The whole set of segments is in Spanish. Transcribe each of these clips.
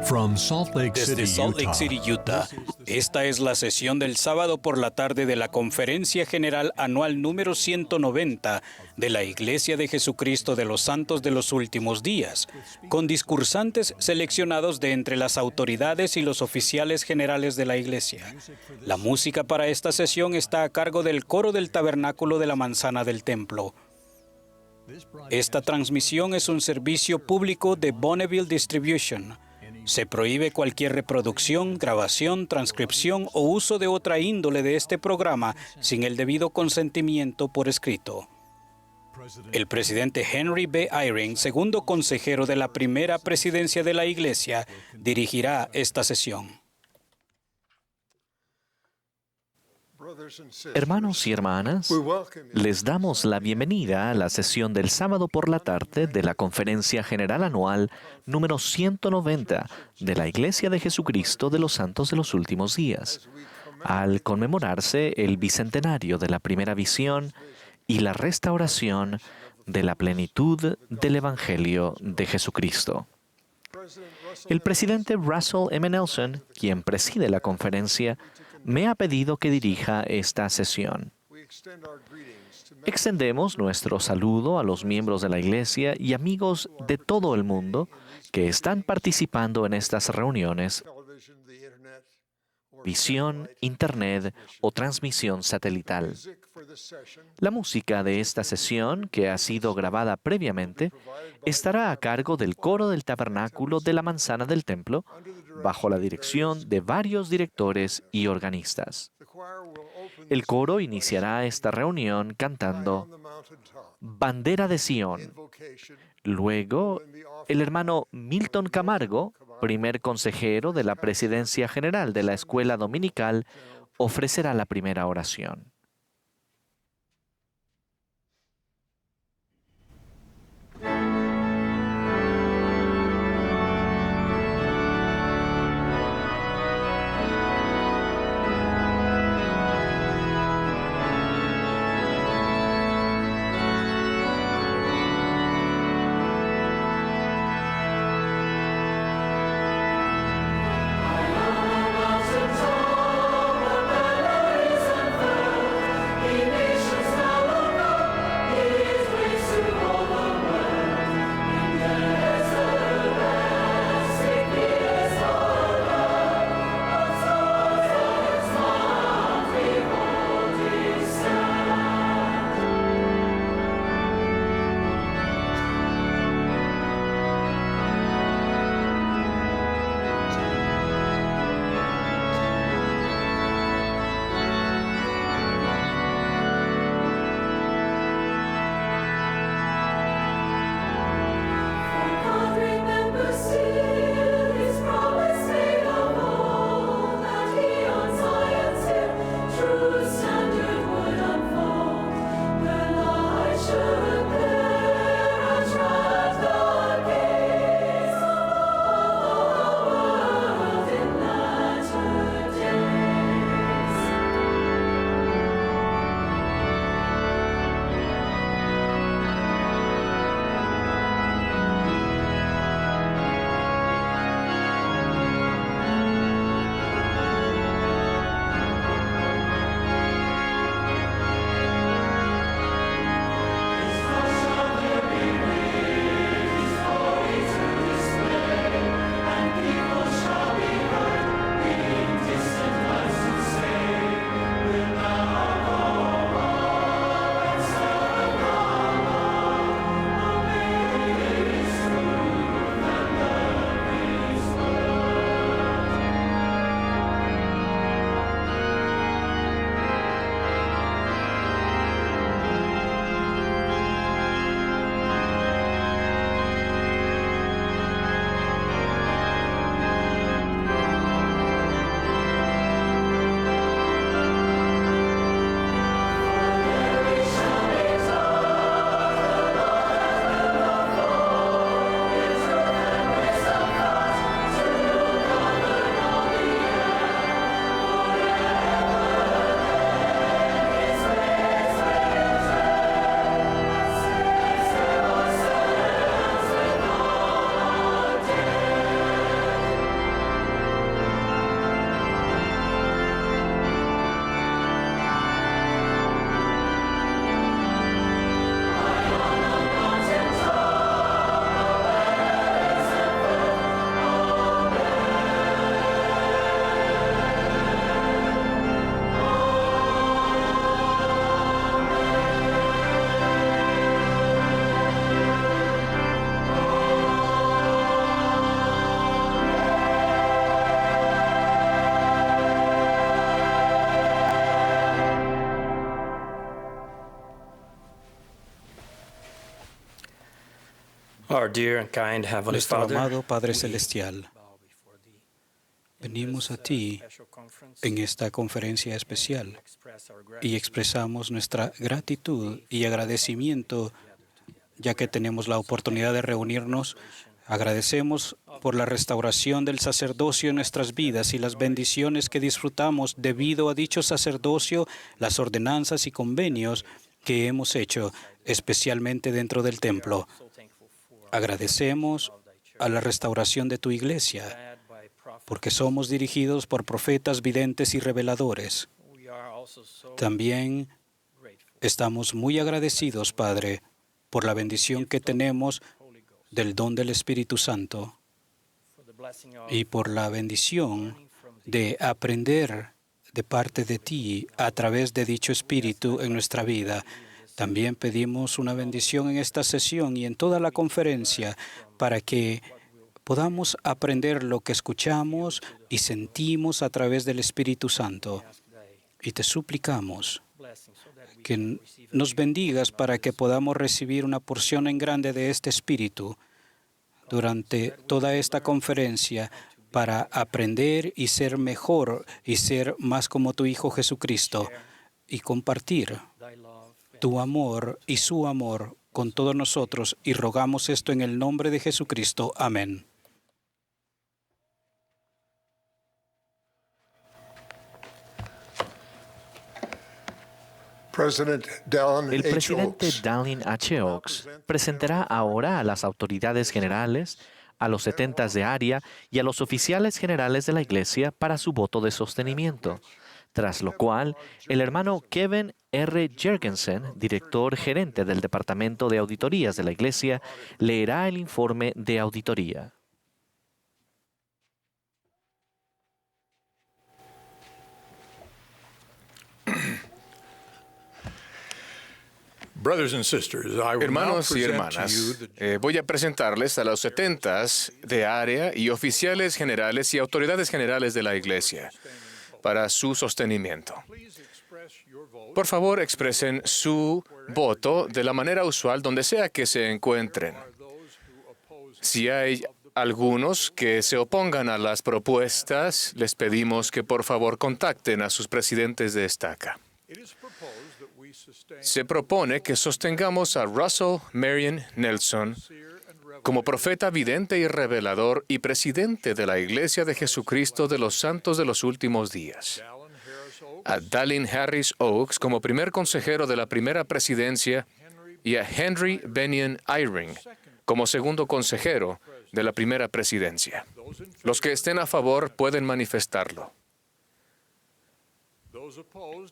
From Salt Lake Desde City, Salt Lake City, Utah, esta es la sesión del sábado por la tarde de la Conferencia General Anual número 190 de la Iglesia de Jesucristo de los Santos de los Últimos Días, con discursantes seleccionados de entre las autoridades y los oficiales generales de la Iglesia. La música para esta sesión está a cargo del coro del Tabernáculo de la Manzana del Templo. Esta transmisión es un servicio público de Bonneville Distribution. Se prohíbe cualquier reproducción, grabación, transcripción o uso de otra índole de este programa sin el debido consentimiento por escrito. El presidente Henry B. Eyring, segundo consejero de la primera presidencia de la Iglesia, dirigirá esta sesión. Hermanos y hermanas, les damos la bienvenida a la sesión del sábado por la tarde de la Conferencia General Anual número 190 de la Iglesia de Jesucristo de los Santos de los Últimos Días, al conmemorarse el bicentenario de la primera visión y la restauración de la plenitud del Evangelio de Jesucristo. El presidente Russell M. Nelson, quien preside la conferencia, me ha pedido que dirija esta sesión. Extendemos nuestro saludo a los miembros de la Iglesia y amigos de todo el mundo que están participando en estas reuniones, visión, internet o transmisión satelital. La música de esta sesión, que ha sido grabada previamente, estará a cargo del coro del Tabernáculo de la Manzana del Templo, bajo la dirección de varios directores y organistas. El coro iniciará esta reunión cantando Bandera de Sion. Luego, el hermano Milton Camargo, primer consejero de la Presidencia General de la Escuela Dominical, ofrecerá la primera oración. Mountains over valleys and Our dear and kind Heavenly Nuestro Father, amado Padre Celestial, venimos a ti en esta conferencia especial y expresamos nuestra gratitud y agradecimiento ya que tenemos la oportunidad de reunirnos. Agradecemos por la restauración del sacerdocio en nuestras vidas y las bendiciones que disfrutamos debido a dicho sacerdocio, las ordenanzas y convenios que hemos hecho, especialmente dentro del templo. Agradecemos a la restauración de tu iglesia, porque somos dirigidos por profetas, videntes y reveladores. También estamos muy agradecidos, Padre, por la bendición que tenemos del don del Espíritu Santo y por la bendición de aprender de parte de ti a través de dicho Espíritu en nuestra vida. También pedimos una bendición en esta sesión y en toda la conferencia para que podamos aprender lo que escuchamos y sentimos a través del Espíritu Santo. Y te suplicamos que nos bendigas para que podamos recibir una porción en grande de este Espíritu durante toda esta conferencia para aprender y ser mejor y ser más como tu Hijo Jesucristo y compartir tu amor y su amor con todos nosotros, y rogamos esto en el nombre de Jesucristo. Amén. El presidente Dallin H. Oaks presentará ahora a las autoridades generales, a los 70 de área y a los oficiales generales de la Iglesia para su voto de sostenimiento, tras lo cual el hermano Kevin R. Jergensen, director gerente del Departamento de Auditorías de la Iglesia, leerá el informe de auditoría. Hermanos y hermanas, voy a presentarles a los 70 de área y oficiales generales y autoridades generales de la Iglesia para su sostenimiento. Por favor, expresen su voto de la manera usual donde sea que se encuentren. Si hay algunos que se opongan a las propuestas, les pedimos que por favor contacten a sus presidentes de estaca. Se propone que sostengamos a Russell Marion Nelson como profeta vidente y revelador y presidente de la Iglesia de Jesucristo de los Santos de los Últimos Días, a Dallin Harris Oaks como primer consejero de la primera presidencia y a Henry Benyon Eyring como segundo consejero de la primera presidencia. Los que estén a favor pueden manifestarlo.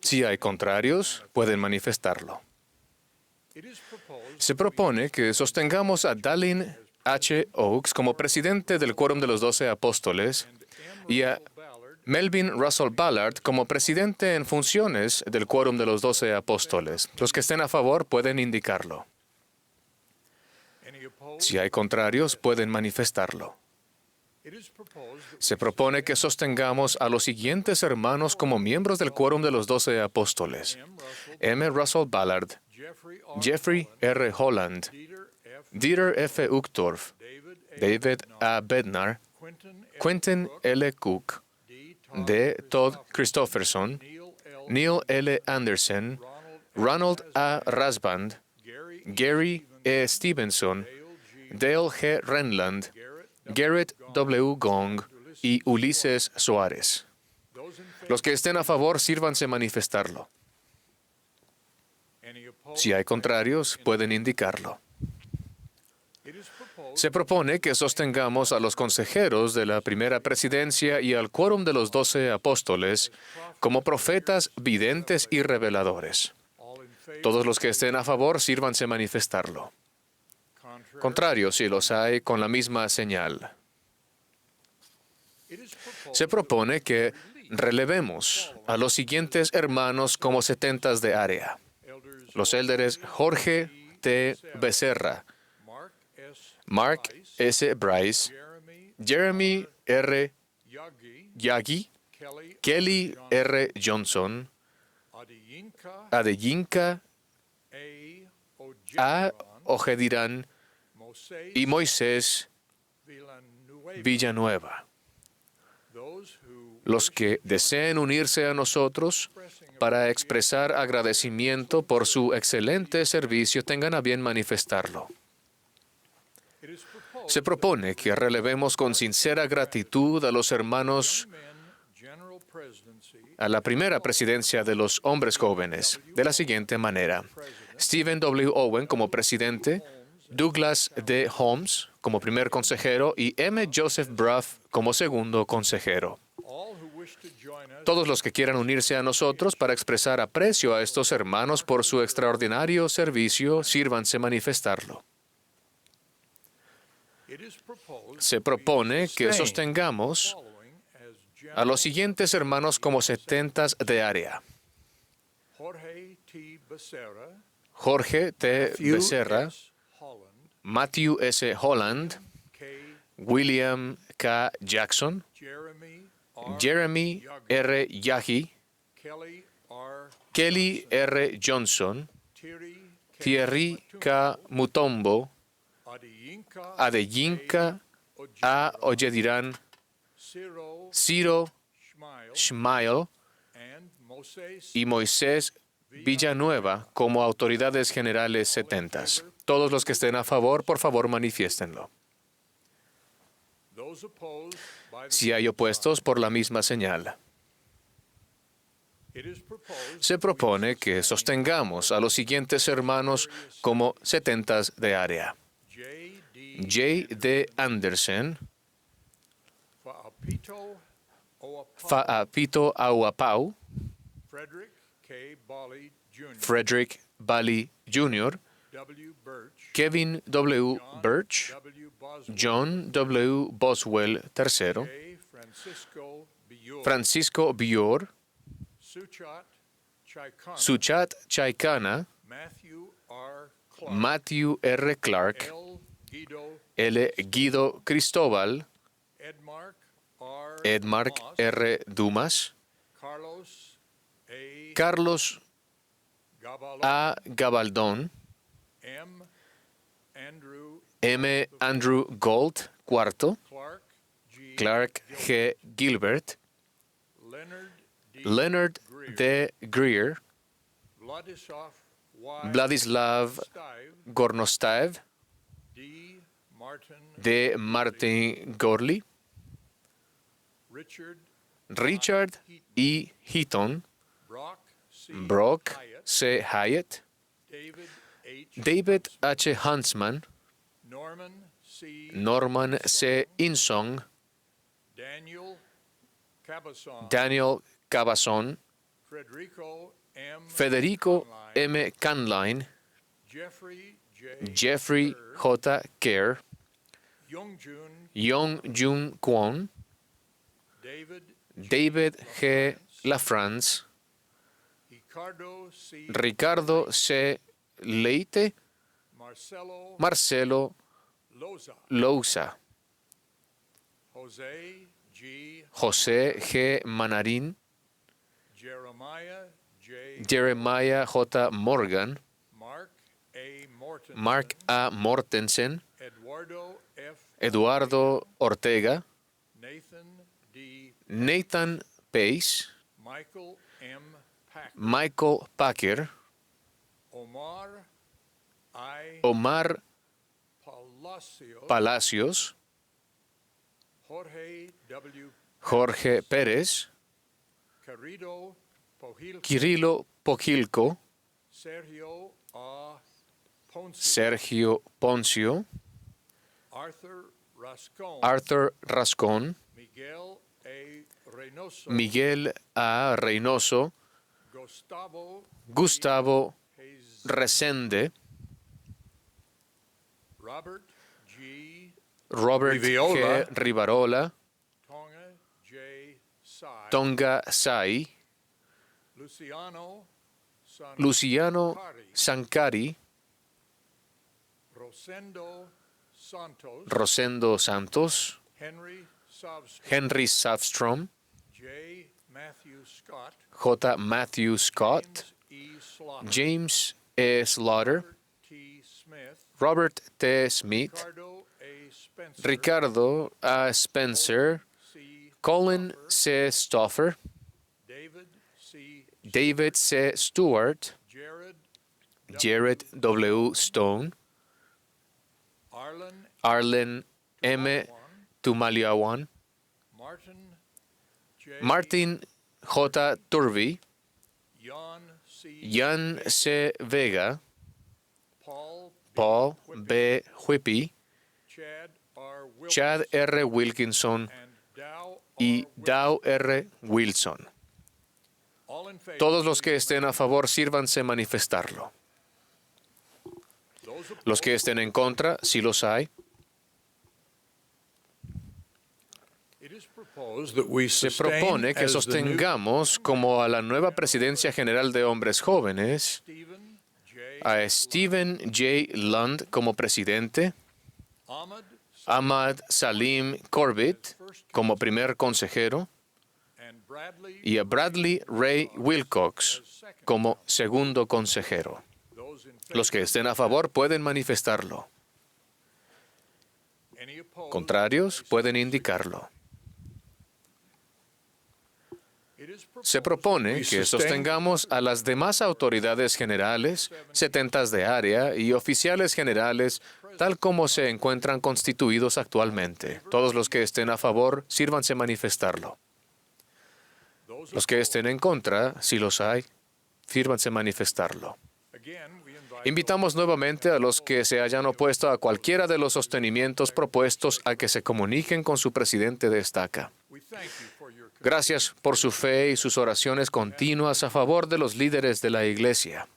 Si hay contrarios, pueden manifestarlo. Se propone que sostengamos a Dallin H. Oaks como presidente del Quórum de los 12 Apóstoles y a Melvin Russell Ballard como presidente en funciones del Quórum de los 12 Apóstoles. Los que estén a favor pueden indicarlo. Si hay contrarios, pueden manifestarlo. Se propone que sostengamos a los siguientes hermanos como miembros del Quórum de los 12 Apóstoles: M. Russell Ballard, Jeffrey R. Holland, Dieter F. Uchtdorf, David A. Bednar, Quentin L. Cook, D. Todd Christofferson, Neil L. Anderson, Ronald A. Rasband, Gary E. Stevenson, Dale G. Renland, Garrett W. Gong y Ulises Suárez. Los que estén a favor, sírvanse manifestarlo. Si hay contrarios, pueden indicarlo. Se propone que sostengamos a los consejeros de la primera presidencia y al Quórum de los 12 Apóstoles como profetas, videntes y reveladores. Todos los que estén a favor, sírvanse manifestarlo. Contrarios, si los hay, con la misma señal. Se propone que relevemos a los siguientes hermanos como 70 de área: los élderes Jorge T. Becerra, Mark S. Bryce, Jeremy R. Yagi, Kelly R. Johnson, Adeyinka A. Ojediran, y Moisés Villanueva. Los que deseen unirse a nosotros para expresar agradecimiento por su excelente servicio tengan a bien manifestarlo. Se propone que relevemos con sincera gratitud a los hermanos a la primera presidencia de los hombres jóvenes de la siguiente manera: Stephen W. Owen como presidente, Douglas D. Holmes como primer consejero y M. Joseph Bruff como segundo consejero. Todos los que quieran unirse a nosotros para expresar aprecio a estos hermanos por su extraordinario servicio, sírvanse manifestarlo. Se propone que sostengamos a los siguientes hermanos como setentas de área: Jorge T. Becerra, Matthew S. Holland, William K. Jackson, Jeremy R. Yahi, Kelly R. Johnson, Thierry K. Mutombo, Adeyinka A. Oyediran, Ciro Shmael y Moisés Villanueva como autoridades generales setentas. Todos los que estén a favor, por favor, manifiéstenlo. Si hay opuestos, por la misma señal. Se propone que sostengamos a los siguientes hermanos como setentas de área: J. D. Anderson, Fa'apito Auapau, Frederick Bally Jr., Kevin W. Birch, John W. Boswell III, Francisco Bior, Suchat Chaikana, Matthew R. Clark, L. Guido Cristóbal, Edmark R. Dumas, Carlos A. Gabaldón, M. Andrew Gold, IV, Clark G. Gilbert, Leonard D. Greer, Vladislav Gornostaev, D. Martin Gorley, Richard E. Heaton, Brock C. Hyatt, David H. Huntsman, Norman C. Insong, Daniel Cabazon, Federico M. Canline, Jeffrey J. Kerr, Young-Jun Kwon, David G. LaFrance, Ricardo C. Leite, Marcelo Louza, José G. Manarín, Jeremiah J. Morgan, Mark A. Mortensen, Eduardo Ortega, Nathan Pace, Michael Packer, Omar Palacios, Jorge Pérez, Kirilo Pojilko, Sergio Poncio, Arthur Rascón, Miguel A. Reynoso, Gustavo Resende, Robert G. Rivarola, Tonga Sai, Luciano Sancari, Rosendo Santos, Henry Savstrom, J. Matthew Scott, James E. Slaughter, Robert T. Smith, Ricardo A. Spencer, Colin C. Stauffer, David C. Stewart, Jared W. Stone, Arlen M. Tumaliawan, Martin J. Turvey, Jan C. Vega, Paul B. Whippy, Chad R. Wilkinson y Dow R. Wilson. Todos los que estén a favor, sírvanse manifestarlo. Los que estén en contra, si los hay. Se propone que sostengamos como a la nueva Presidencia General de Hombres Jóvenes a Stephen J. Lund como presidente, Ahmad Salim Corbett como primer consejero y a Bradley Ray Wilcox como segundo consejero. Los que estén a favor pueden manifestarlo. Contrarios pueden indicarlo. Se propone que sostengamos a las demás autoridades generales, setentas de área y oficiales generales, tal como se encuentran constituidos actualmente. Todos los que estén a favor, sírvanse manifestarlo. Los que estén en contra, si los hay, sírvanse manifestarlo. Invitamos nuevamente a los que se hayan opuesto a cualquiera de los sostenimientos propuestos a que se comuniquen con su presidente de estaca. Gracias por su fe y sus oraciones continuas a favor de los líderes de la Iglesia.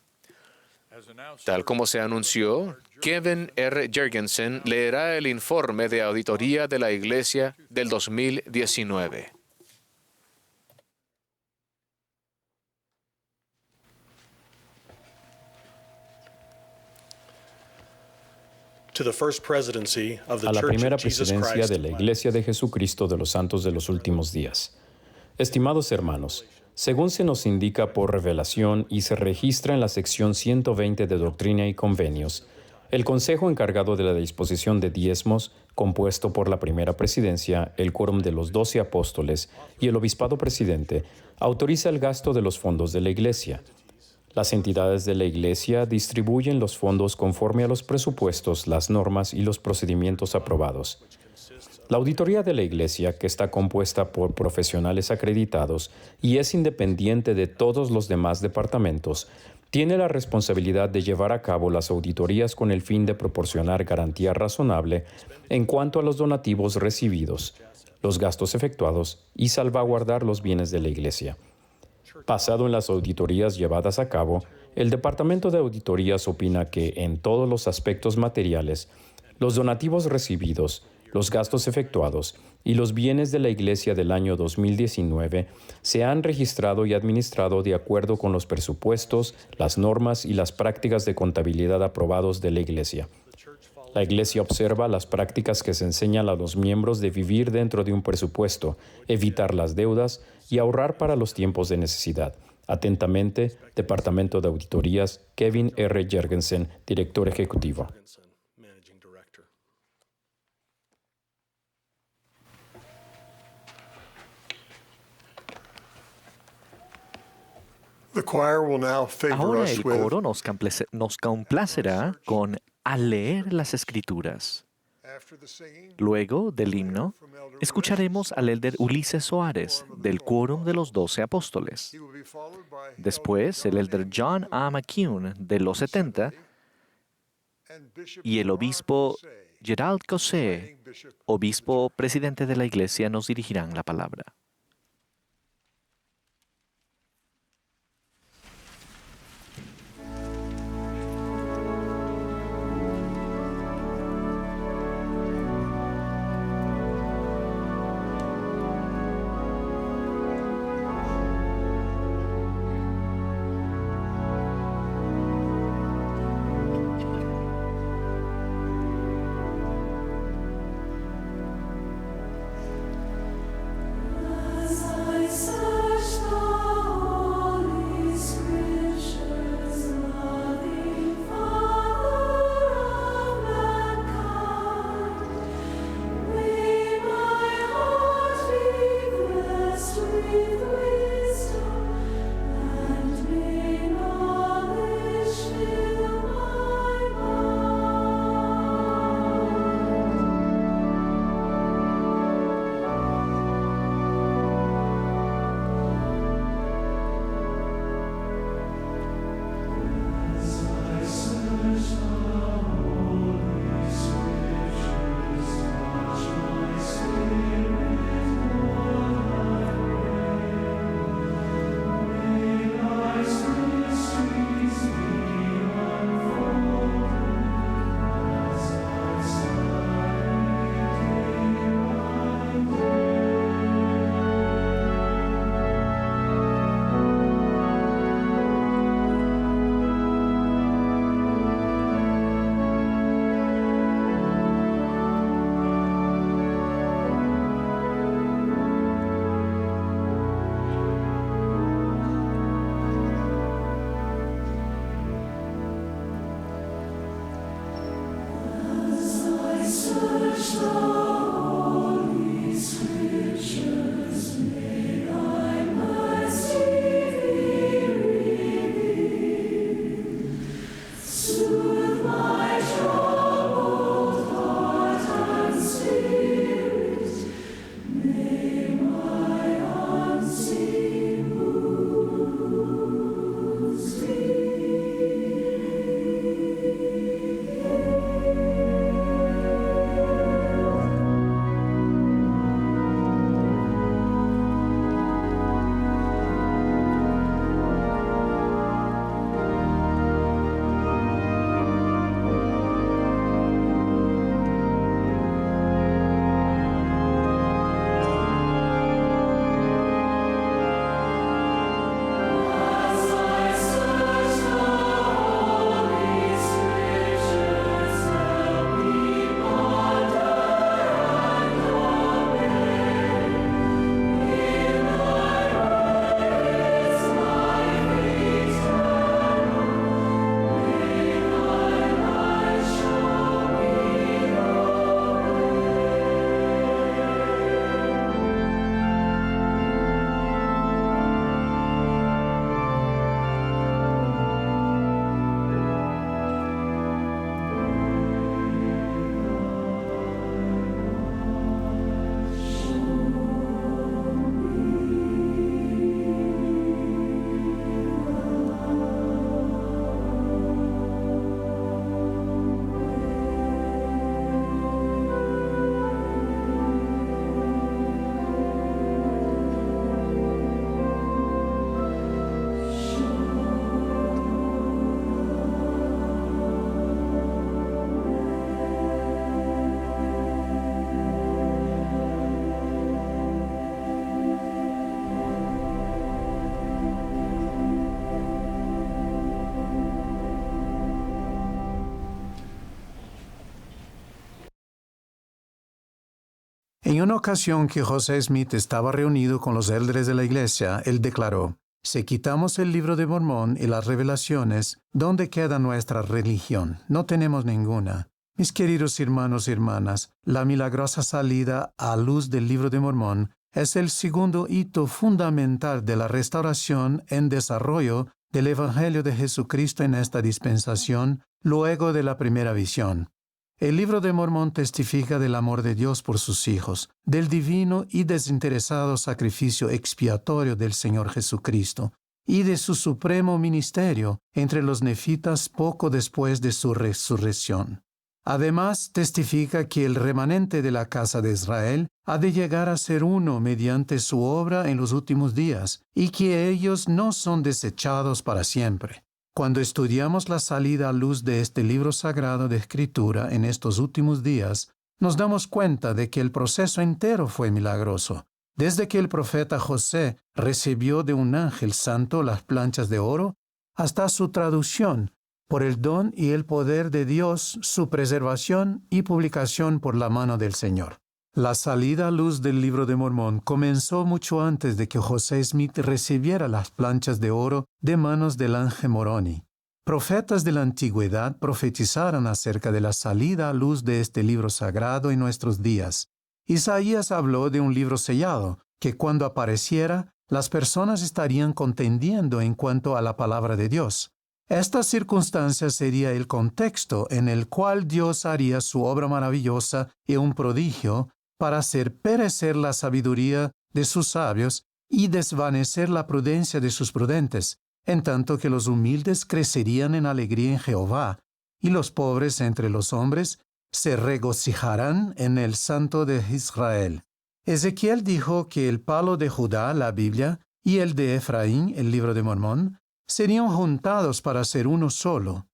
Tal como se anunció, Kevin R. Jurgensen leerá el informe de auditoría de la Iglesia del 2019. A la primera presidencia de la Iglesia de Jesucristo de los Santos de los Últimos Días. Estimados hermanos, según se nos indica por revelación y se registra en la sección 120 de Doctrina y Convenios, el Consejo encargado de la disposición de diezmos, compuesto por la primera presidencia, el quórum de los 12 apóstoles y el obispado presidente, autoriza el gasto de los fondos de la Iglesia. Las entidades de la Iglesia distribuyen los fondos conforme a los presupuestos, las normas y los procedimientos aprobados. La auditoría de la Iglesia, que está compuesta por profesionales acreditados y es independiente de todos los demás departamentos, tiene la responsabilidad de llevar a cabo las auditorías con el fin de proporcionar garantía razonable en cuanto a los donativos recibidos, los gastos efectuados y salvaguardar los bienes de la Iglesia. Basado en las auditorías llevadas a cabo, el Departamento de Auditorías opina que, en todos los aspectos materiales, los donativos recibidos, los gastos efectuados y los bienes de la Iglesia del año 2019 se han registrado y administrado de acuerdo con los presupuestos, las normas y las prácticas de contabilidad aprobados de la Iglesia. La Iglesia observa las prácticas que se enseñan a los miembros de vivir dentro de un presupuesto, evitar las deudas y ahorrar para los tiempos de necesidad. Atentamente, Departamento de Auditorías, Kevin R. Jurgensen, Director Ejecutivo. Ahora el coro nos complacerá con al leer las Escrituras. Luego del himno, escucharemos al elder Ulises Soares, del Quórum de los 12 Apóstoles. Después, el elder John A. McCune, de los 70, y el obispo Gerald Cosé, obispo presidente de la Iglesia, nos dirigirán la palabra. En una ocasión que José Smith estaba reunido con los líderes de la iglesia, él declaró: si quitamos el libro de Mormón y las revelaciones, ¿dónde queda nuestra religión? No tenemos ninguna. Mis queridos hermanos y hermanas, la milagrosa salida a luz del libro de Mormón es el segundo hito fundamental de la restauración en desarrollo del Evangelio de Jesucristo en esta dispensación, luego de la primera visión. El libro de Mormón testifica del amor de Dios por sus hijos, del divino y desinteresado sacrificio expiatorio del Señor Jesucristo, y de su supremo ministerio entre los nefitas poco después de su resurrección. Además, testifica que el remanente de la casa de Israel ha de llegar a ser uno mediante su obra en los últimos días, y que ellos no son desechados para siempre. Cuando estudiamos la salida a luz de este libro sagrado de Escritura en estos últimos días, nos damos cuenta de que el proceso entero fue milagroso. Desde que el profeta José recibió de un ángel santo las planchas de oro, hasta su traducción, por el don y el poder de Dios, su preservación y publicación por la mano del Señor. La salida a luz del libro de Mormón comenzó mucho antes de que José Smith recibiera las planchas de oro de manos del ángel Moroni. Profetas de la antigüedad profetizaron acerca de la salida a luz de este libro sagrado en nuestros días. Isaías habló de un libro sellado, que cuando apareciera, las personas estarían contendiendo en cuanto a la palabra de Dios. Esta circunstancia sería el contexto en el cual Dios haría su obra maravillosa y un prodigio para hacer perecer la sabiduría de sus sabios y desvanecer la prudencia de sus prudentes, en tanto que los humildes crecerían en alegría en Jehová, y los pobres entre los hombres se regocijarán en el Santo de Israel. Ezequiel dijo que el palo de Judá, la Biblia, y el de Efraín, el libro de Mormón, serían juntados para ser uno solo.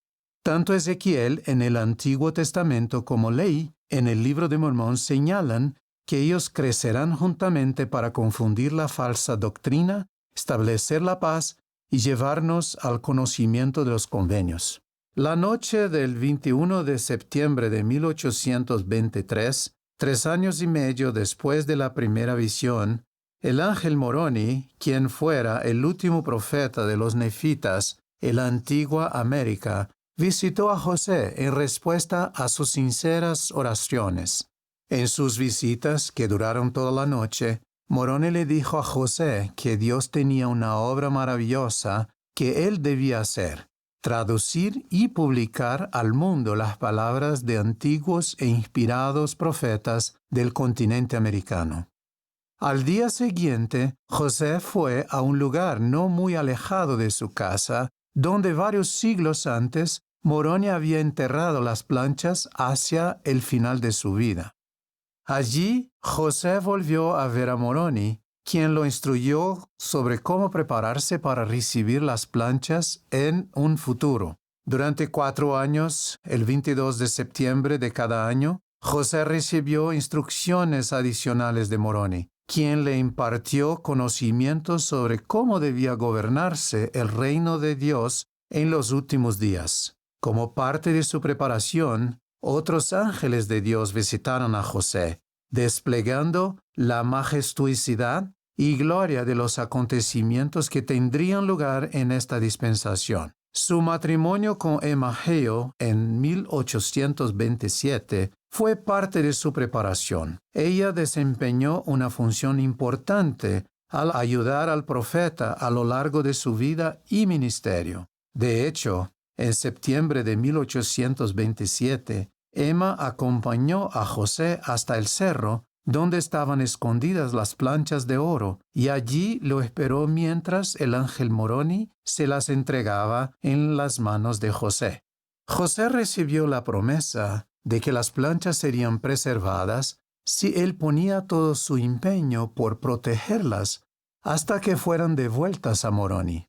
Tanto Ezequiel en el Antiguo Testamento como Ley en el libro de Mormón señalan que ellos crecerán juntamente para confundir la falsa doctrina, establecer la paz y llevarnos al conocimiento de los convenios. La noche del 21 de septiembre de 1823, 3 años y medio después de la primera visión, el ángel Moroni, quien fuera el último profeta de los nefitas en la antigua América, visitó a José en respuesta a sus sinceras oraciones. En sus visitas, que duraron toda la noche, Moroni le dijo a José que Dios tenía una obra maravillosa que él debía hacer: traducir y publicar al mundo las palabras de antiguos e inspirados profetas del continente americano. Al día siguiente, José fue a un lugar no muy alejado de su casa, donde varios siglos antes Moroni había enterrado las planchas hacia el final de su vida. Allí, José volvió a ver a Moroni, quien lo instruyó sobre cómo prepararse para recibir las planchas en un futuro. Durante 4 años, el 22 de septiembre de cada año, José recibió instrucciones adicionales de Moroni, quien le impartió conocimientos sobre cómo debía gobernarse el reino de Dios en los últimos días. Como parte de su preparación, otros ángeles de Dios visitaron a José, desplegando la majestuosidad y gloria de los acontecimientos que tendrían lugar en esta dispensación. Su matrimonio con Emma Hale en 1827 fue parte de su preparación. Ella desempeñó una función importante al ayudar al profeta a lo largo de su vida y ministerio. De hecho, en septiembre de 1827, Emma acompañó a José hasta el cerro donde estaban escondidas las planchas de oro, y allí lo esperó mientras el ángel Moroni se las entregaba en las manos de José. José recibió la promesa de que las planchas serían preservadas si él ponía todo su empeño por protegerlas hasta que fueran devueltas a Moroni.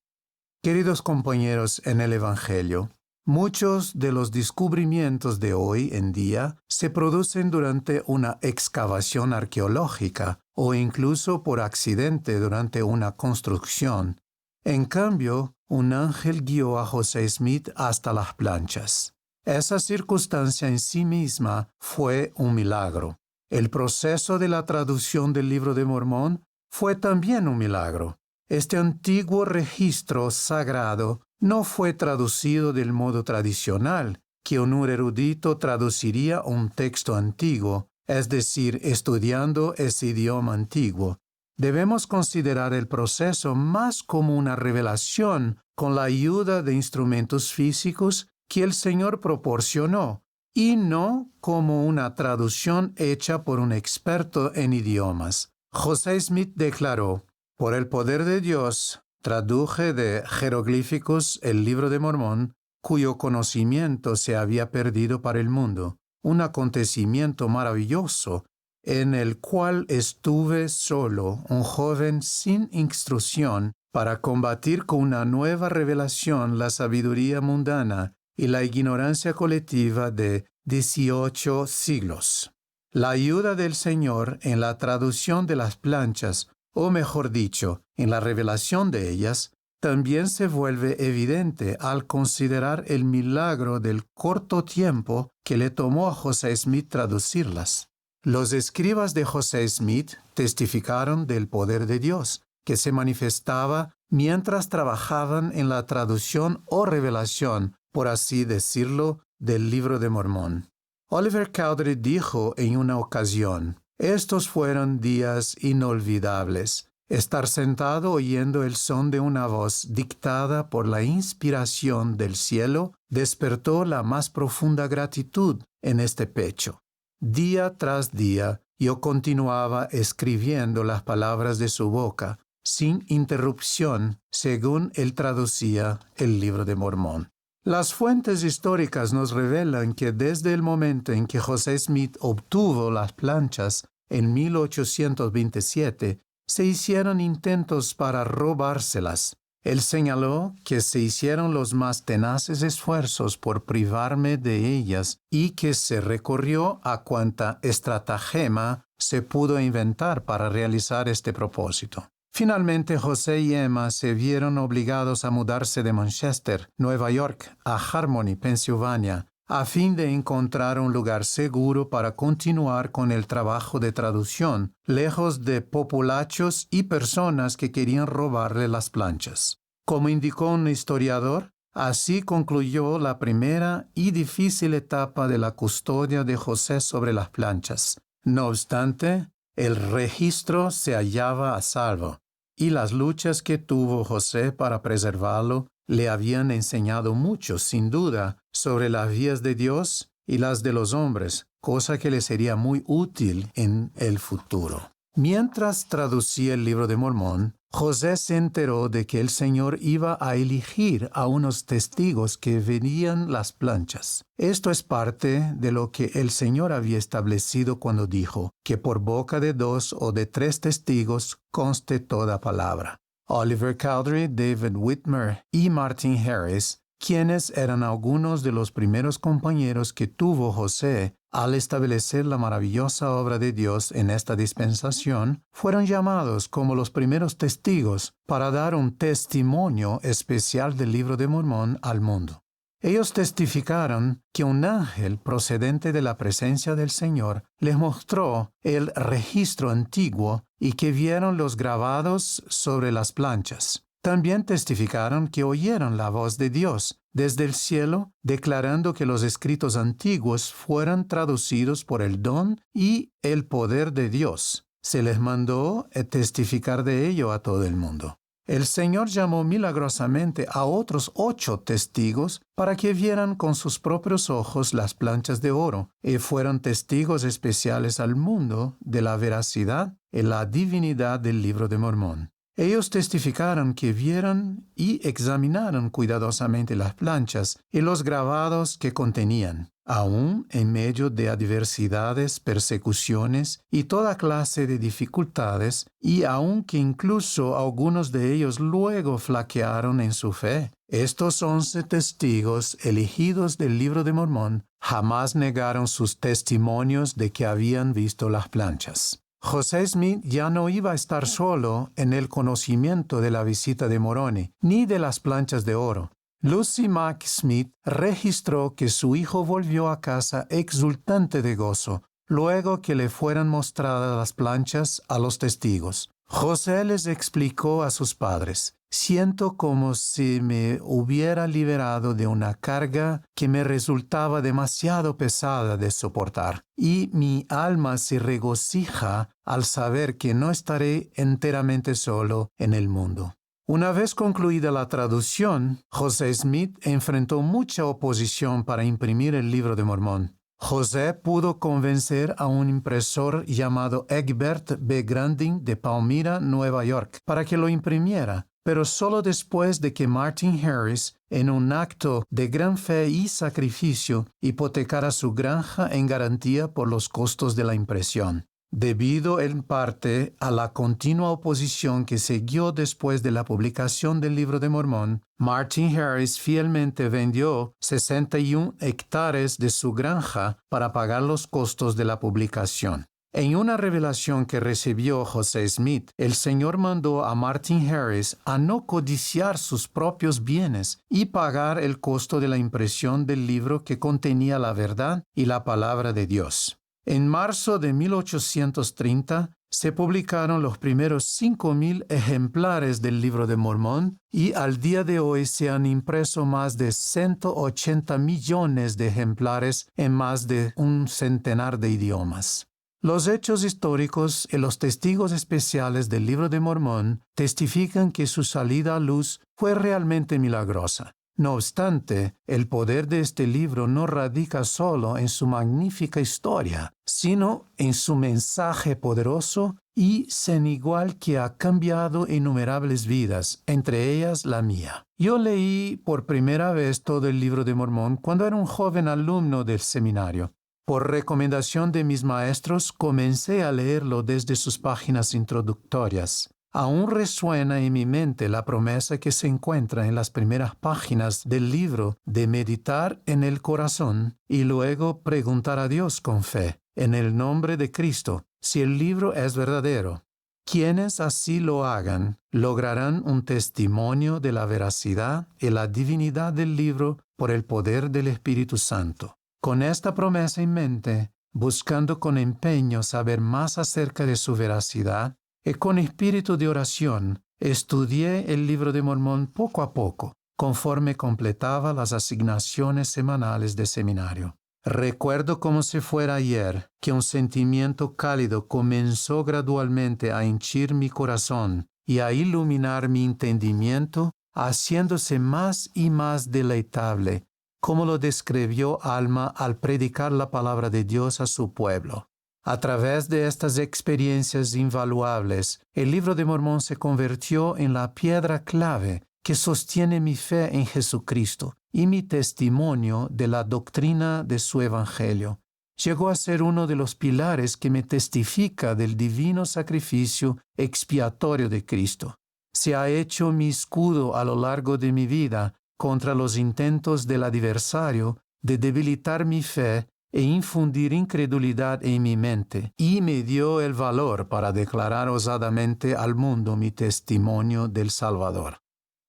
Queridos compañeros en el Evangelio, muchos de los descubrimientos de hoy en día se producen durante una excavación arqueológica o incluso por accidente durante una construcción. En cambio, un ángel guió a José Smith hasta las planchas. Esa circunstancia en sí misma fue un milagro. El proceso de la traducción del Libro de Mormón fue también un milagro. Este antiguo registro sagrado no fue traducido del modo tradicional, que un erudito traduciría un texto antiguo, es decir, estudiando ese idioma antiguo. Debemos considerar el proceso más como una revelación con la ayuda de instrumentos físicos que el Señor proporcionó, y no como una traducción hecha por un experto en idiomas. José Smith declaró: por el poder de Dios, traduje de jeroglíficos el Libro de Mormón, cuyo conocimiento se había perdido para el mundo, un acontecimiento maravilloso en el cual estuve solo, un joven sin instrucción, para combatir con una nueva revelación la sabiduría mundana y la ignorancia colectiva de 18 siglos. La ayuda del Señor en la traducción de las planchas, o mejor dicho, en la revelación de ellas, también se vuelve evidente al considerar el milagro del corto tiempo que le tomó a José Smith traducirlas. Los escribas de José Smith testificaron del poder de Dios, que se manifestaba mientras trabajaban en la traducción o revelación, por así decirlo, del Libro de Mormón. Oliver Cowdery dijo en una ocasión: estos fueron días inolvidables. Estar sentado oyendo el son de una voz dictada por la inspiración del cielo despertó la más profunda gratitud en este pecho. Día tras día yo continuaba escribiendo las palabras de su boca, sin interrupción, según él traducía el Libro de Mormón. Las fuentes históricas nos revelan que desde el momento en que José Smith obtuvo las planchas en 1827, se hicieron intentos para robárselas. Él señaló que se hicieron los más tenaces esfuerzos por privarme de ellas y que se recurrió a cuanta estratagema se pudo inventar para realizar este propósito. Finalmente, José y Emma se vieron obligados a mudarse de Manchester, Nueva York, a Harmony, Pensilvania, a fin de encontrar un lugar seguro para continuar con el trabajo de traducción, lejos de populachos y personas que querían robarle las planchas. Como indicó un historiador, así concluyó la primera y difícil etapa de la custodia de José sobre las planchas. No obstante, el registro se hallaba a salvo, y las luchas que tuvo José para preservarlo le habían enseñado mucho, sin duda, sobre las vías de Dios y las de los hombres, cosa que le sería muy útil en el futuro. Mientras traducía el Libro de Mormón, José se enteró de que el Señor iba a elegir a unos testigos que verían las planchas. Esto es parte de lo que el Señor había establecido cuando dijo que por boca de 2 o de 3 testigos conste toda palabra. Oliver Cowdery, David Whitmer y Martin Harris, quienes eran algunos de los primeros compañeros que tuvo José al establecer la maravillosa obra de Dios en esta dispensación, fueron llamados como los primeros testigos para dar un testimonio especial del Libro de Mormón al mundo. Ellos testificaron que un ángel procedente de la presencia del Señor les mostró el registro antiguo y que vieron los grabados sobre las planchas. También testificaron que oyeron la voz de Dios desde el cielo, declarando que los escritos antiguos fueran traducidos por el don y el poder de Dios. Se les mandó testificar de ello a todo el mundo. El Señor llamó milagrosamente a otros 8 testigos para que vieran con sus propios ojos las planchas de oro y fueron testigos especiales al mundo de la veracidad y la divinidad del Libro de Mormón. Ellos testificaron que vieron y examinaron cuidadosamente las planchas y los grabados que contenían, aun en medio de adversidades, persecuciones y toda clase de dificultades, y aun que incluso algunos de ellos luego flaquearon en su fe. Estos 11 testigos elegidos del Libro de Mormón jamás negaron sus testimonios de que habían visto las planchas. José Smith ya no iba a estar solo en el conocimiento de la visita de Moroni, ni de las planchas de oro. Lucy Mack Smith registró que su hijo volvió a casa exultante de gozo, luego que le fueran mostradas las planchas a los testigos. José les explicó a sus padres: «Siento como si me hubiera liberado de una carga que me resultaba demasiado pesada de soportar, y mi alma se regocija al saber que no estaré enteramente solo en el mundo». Una vez concluida la traducción, José Smith enfrentó mucha oposición para imprimir el Libro de Mormón. José pudo convencer a un impresor llamado Egbert B. Grandin de Palmyra, Nueva York, para que lo imprimiera, pero solo después de que Martin Harris, en un acto de gran fe y sacrificio, hipotecara su granja en garantía por los costos de la impresión. Debido en parte a la continua oposición que siguió después de la publicación del Libro de Mormón, Martin Harris fielmente vendió 61 hectáreas de su granja para pagar los costos de la publicación. En una revelación que recibió José Smith, el Señor mandó a Martin Harris a no codiciar sus propios bienes y pagar el costo de la impresión del libro que contenía la verdad y la palabra de Dios. En marzo de 1830 se publicaron los primeros 5,000 ejemplares del Libro de Mormón y al día de hoy se han impreso más de 180 millones de ejemplares en más de un centenar de idiomas. Los hechos históricos y los testigos especiales del Libro de Mormón testifican que su salida a luz fue realmente milagrosa. No obstante, el poder de este libro no radica solo en su magnífica historia, sino en su mensaje poderoso y sin igual que ha cambiado innumerables vidas, entre ellas la mía. Yo leí por primera vez todo el Libro de Mormón cuando era un joven alumno del seminario. Por recomendación de mis maestros, comencé a leerlo desde sus páginas introductorias. Aún resuena en mi mente la promesa que se encuentra en las primeras páginas del libro de meditar en el corazón y luego preguntar a Dios con fe, en el nombre de Cristo, si el libro es verdadero. Quienes así lo hagan lograrán un testimonio de la veracidad y la divinidad del libro por el poder del Espíritu Santo. Con esta promesa en mente, buscando con empeño saber más acerca de su veracidad, y con espíritu de oración, estudié el Libro de Mormón poco a poco, conforme completaba las asignaciones semanales de seminario. Recuerdo como si fuera ayer que un sentimiento cálido comenzó gradualmente a henchir mi corazón y a iluminar mi entendimiento, haciéndose más y más deleitable, como lo describió Alma al predicar la palabra de Dios a su pueblo. A través de estas experiencias invaluables, el Libro de Mormón se convirtió en la piedra clave que sostiene mi fe en Jesucristo y mi testimonio de la doctrina de su Evangelio. Llegó a ser uno de los pilares que me testifica del divino sacrificio expiatorio de Cristo. Se ha hecho mi escudo a lo largo de mi vida contra los intentos del adversario de debilitar mi fe e infundir incredulidad en mi mente, y me dio el valor para declarar osadamente al mundo mi testimonio del Salvador.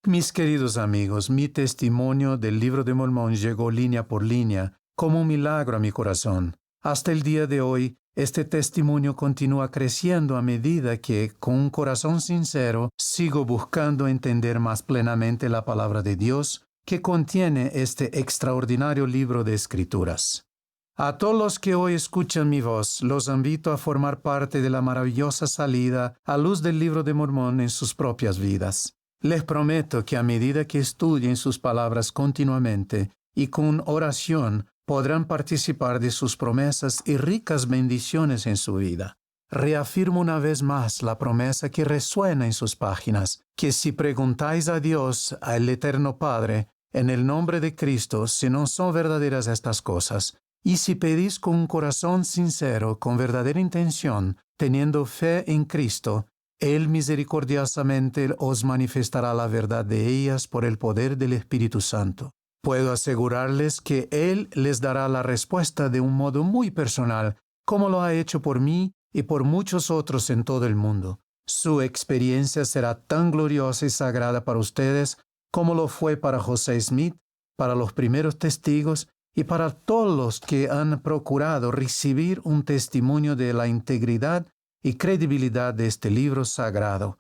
Mis queridos amigos, mi testimonio del Libro de Mormón llegó línea por línea, como un milagro a mi corazón. Hasta el día de hoy, este testimonio continúa creciendo a medida que, con un corazón sincero, sigo buscando entender más plenamente la palabra de Dios que contiene este extraordinario libro de Escrituras. A todos los que hoy escuchan mi voz, los invito a formar parte de la maravillosa salida a luz del Libro de Mormón en sus propias vidas. Les prometo que a medida que estudien sus palabras continuamente y con oración, podrán participar de sus promesas y ricas bendiciones en su vida. Reafirmo una vez más la promesa que resuena en sus páginas, que si preguntáis a Dios, al Eterno Padre, en el nombre de Cristo, si no son verdaderas estas cosas, y si pedís con un corazón sincero, con verdadera intención, teniendo fe en Cristo, Él misericordiosamente os manifestará la verdad de ellas por el poder del Espíritu Santo. Puedo asegurarles que Él les dará la respuesta de un modo muy personal, como lo ha hecho por mí y por muchos otros en todo el mundo. Su experiencia será tan gloriosa y sagrada para ustedes como lo fue para José Smith, para los primeros testigos y para todos los que han procurado recibir un testimonio de la integridad y credibilidad de este libro sagrado.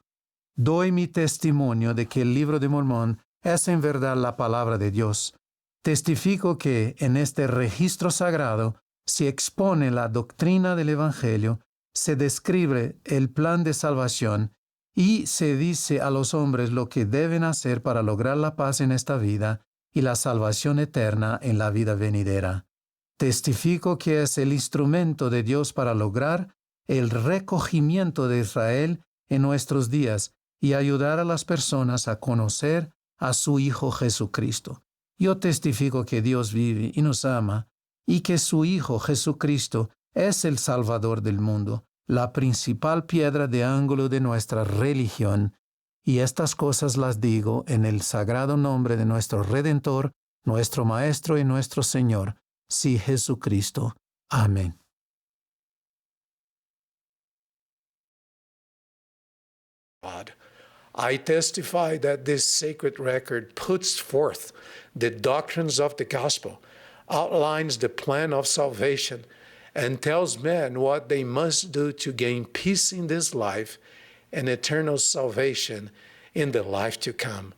Doy mi testimonio de que el Libro de Mormón es en verdad la palabra de Dios. Testifico que en este registro sagrado se expone la doctrina del Evangelio, se describe el plan de salvación y se dice a los hombres lo que deben hacer para lograr la paz en esta vida y la salvación eterna en la vida venidera. Testifico que es el instrumento de Dios para lograr el recogimiento de Israel en nuestros días y ayudar a las personas a conocer a su Hijo Jesucristo. Yo testifico que Dios vive y nos ama y que su Hijo Jesucristo es el Salvador del mundo, la principal piedra de ángulo de nuestra religión. Y estas cosas las digo en el sagrado nombre de nuestro Redentor, nuestro Maestro y nuestro Señor, sí Jesucristo. Amén. I testify that this sacred record puts forth the doctrines of the gospel, outlines the plan of salvation, and tells men what they must do to gain peace in this life and eternal salvation in the life to come.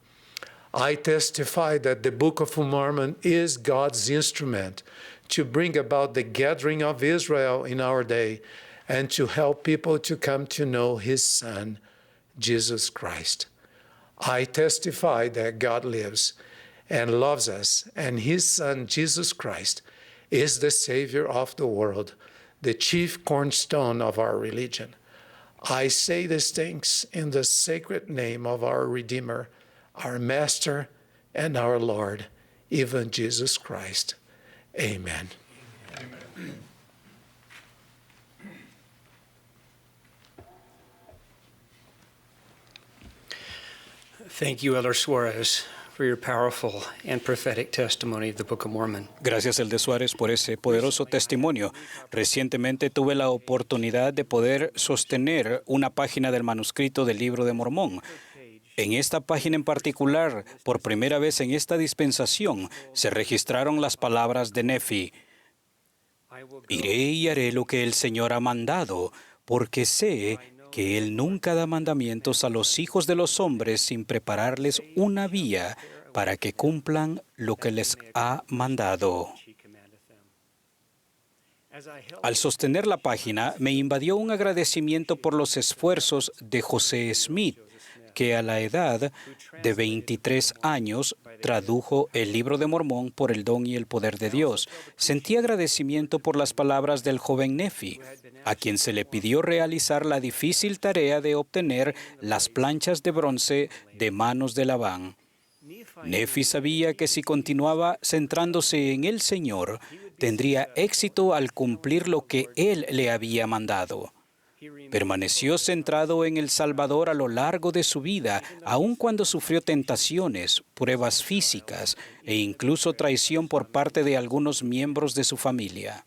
I testify that the Book of Mormon is God's instrument to bring about the gathering of Israel in our day and to help people to come to know His Son, Jesus Christ. I testify that God lives and loves us, and His Son, Jesus Christ, is the Savior of the world, the chief cornerstone of our religion. I say these things in the sacred name of our Redeemer, our Master, and our Lord, even Jesus Christ. Amen. Amen. Thank you, Elder Suarez, for your powerful and prophetic testimony of the Book of Mormon. Gracias, Elder Suárez, por ese poderoso testimonio. Recientemente tuve la oportunidad de poder sostener una página del manuscrito del Libro de Mormón. En esta página en particular, por primera vez en esta dispensación, se registraron las palabras de Nefi. Iré y haré lo que el Señor ha mandado, porque sé que Él nunca da mandamientos a los hijos de los hombres sin prepararles una vía para que cumplan lo que les ha mandado. Al sostener la página, me invadió un agradecimiento por los esfuerzos de José Smith, que a la edad de 23 años tradujo el Libro de Mormón por el don y el poder de Dios. Sentí agradecimiento por las palabras del joven Nefi, a quien se le pidió realizar la difícil tarea de obtener las planchas de bronce de manos de Labán. Nefi sabía que si continuaba centrándose en el Señor, tendría éxito al cumplir lo que Él le había mandado. Permaneció centrado en el Salvador a lo largo de su vida, aun cuando sufrió tentaciones, pruebas físicas e incluso traición por parte de algunos miembros de su familia.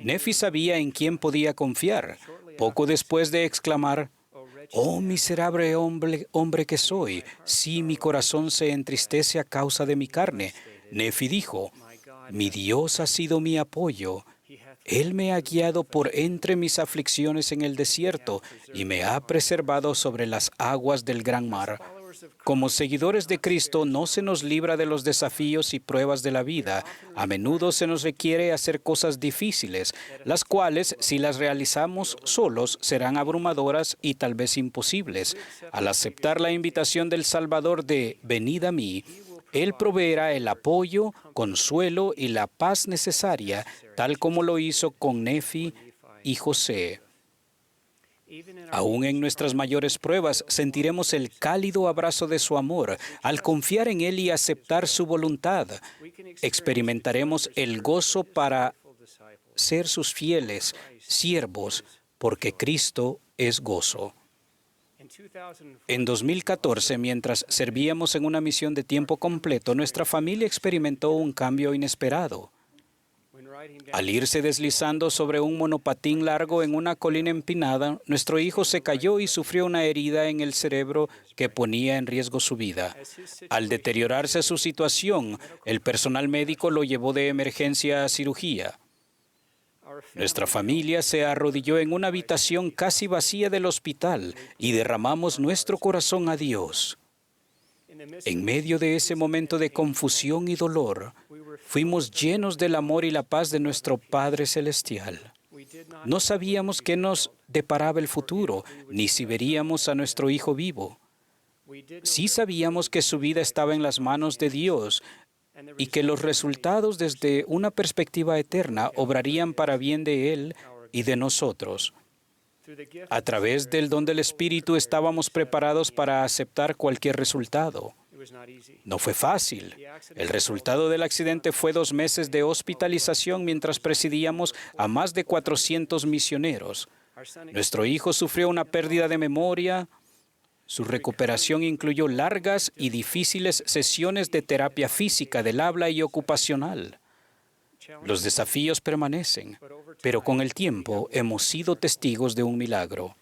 Nefi sabía en quién podía confiar, poco después de exclamar: «Oh miserable hombre que soy, sí, mi corazón se entristece a causa de mi carne». Nefi dijo: «Mi Dios ha sido mi apoyo. Él me ha guiado por entre mis aflicciones en el desierto y me ha preservado sobre las aguas del gran mar». Como seguidores de Cristo, no se nos libra de los desafíos y pruebas de la vida. A menudo se nos requiere hacer cosas difíciles, las cuales, si las realizamos solos, serán abrumadoras y tal vez imposibles. Al aceptar la invitación del Salvador de «Venid a mí», Él proveerá el apoyo, consuelo y la paz necesaria, tal como lo hizo con Nefi y José. Aún en nuestras mayores pruebas, sentiremos el cálido abrazo de su amor. Al confiar en Él y aceptar su voluntad, experimentaremos el gozo para ser sus fieles siervos, porque Cristo es gozo. En 2014, mientras servíamos en una misión de tiempo completo, nuestra familia experimentó un cambio inesperado. Al irse deslizando sobre un monopatín largo en una colina empinada, nuestro hijo se cayó y sufrió una herida en el cerebro que ponía en riesgo su vida. Al deteriorarse su situación, el personal médico lo llevó de emergencia a cirugía. Nuestra familia se arrodilló en una habitación casi vacía del hospital y derramamos nuestro corazón a Dios. En medio de ese momento de confusión y dolor, fuimos llenos del amor y la paz de nuestro Padre Celestial. No sabíamos qué nos deparaba el futuro, ni si veríamos a nuestro hijo vivo. Sí sabíamos que su vida estaba en las manos de Dios y que los resultados desde una perspectiva eterna obrarían para bien de Él y de nosotros. A través del don del Espíritu estábamos preparados para aceptar cualquier resultado. No fue fácil. El resultado del accidente fue 2 meses de hospitalización mientras presidíamos a más de 400 misioneros. Nuestro hijo sufrió una pérdida de memoria. Su recuperación incluyó largas y difíciles sesiones de terapia física del habla y ocupacional. Los desafíos permanecen, pero con el tiempo hemos sido testigos de un milagro.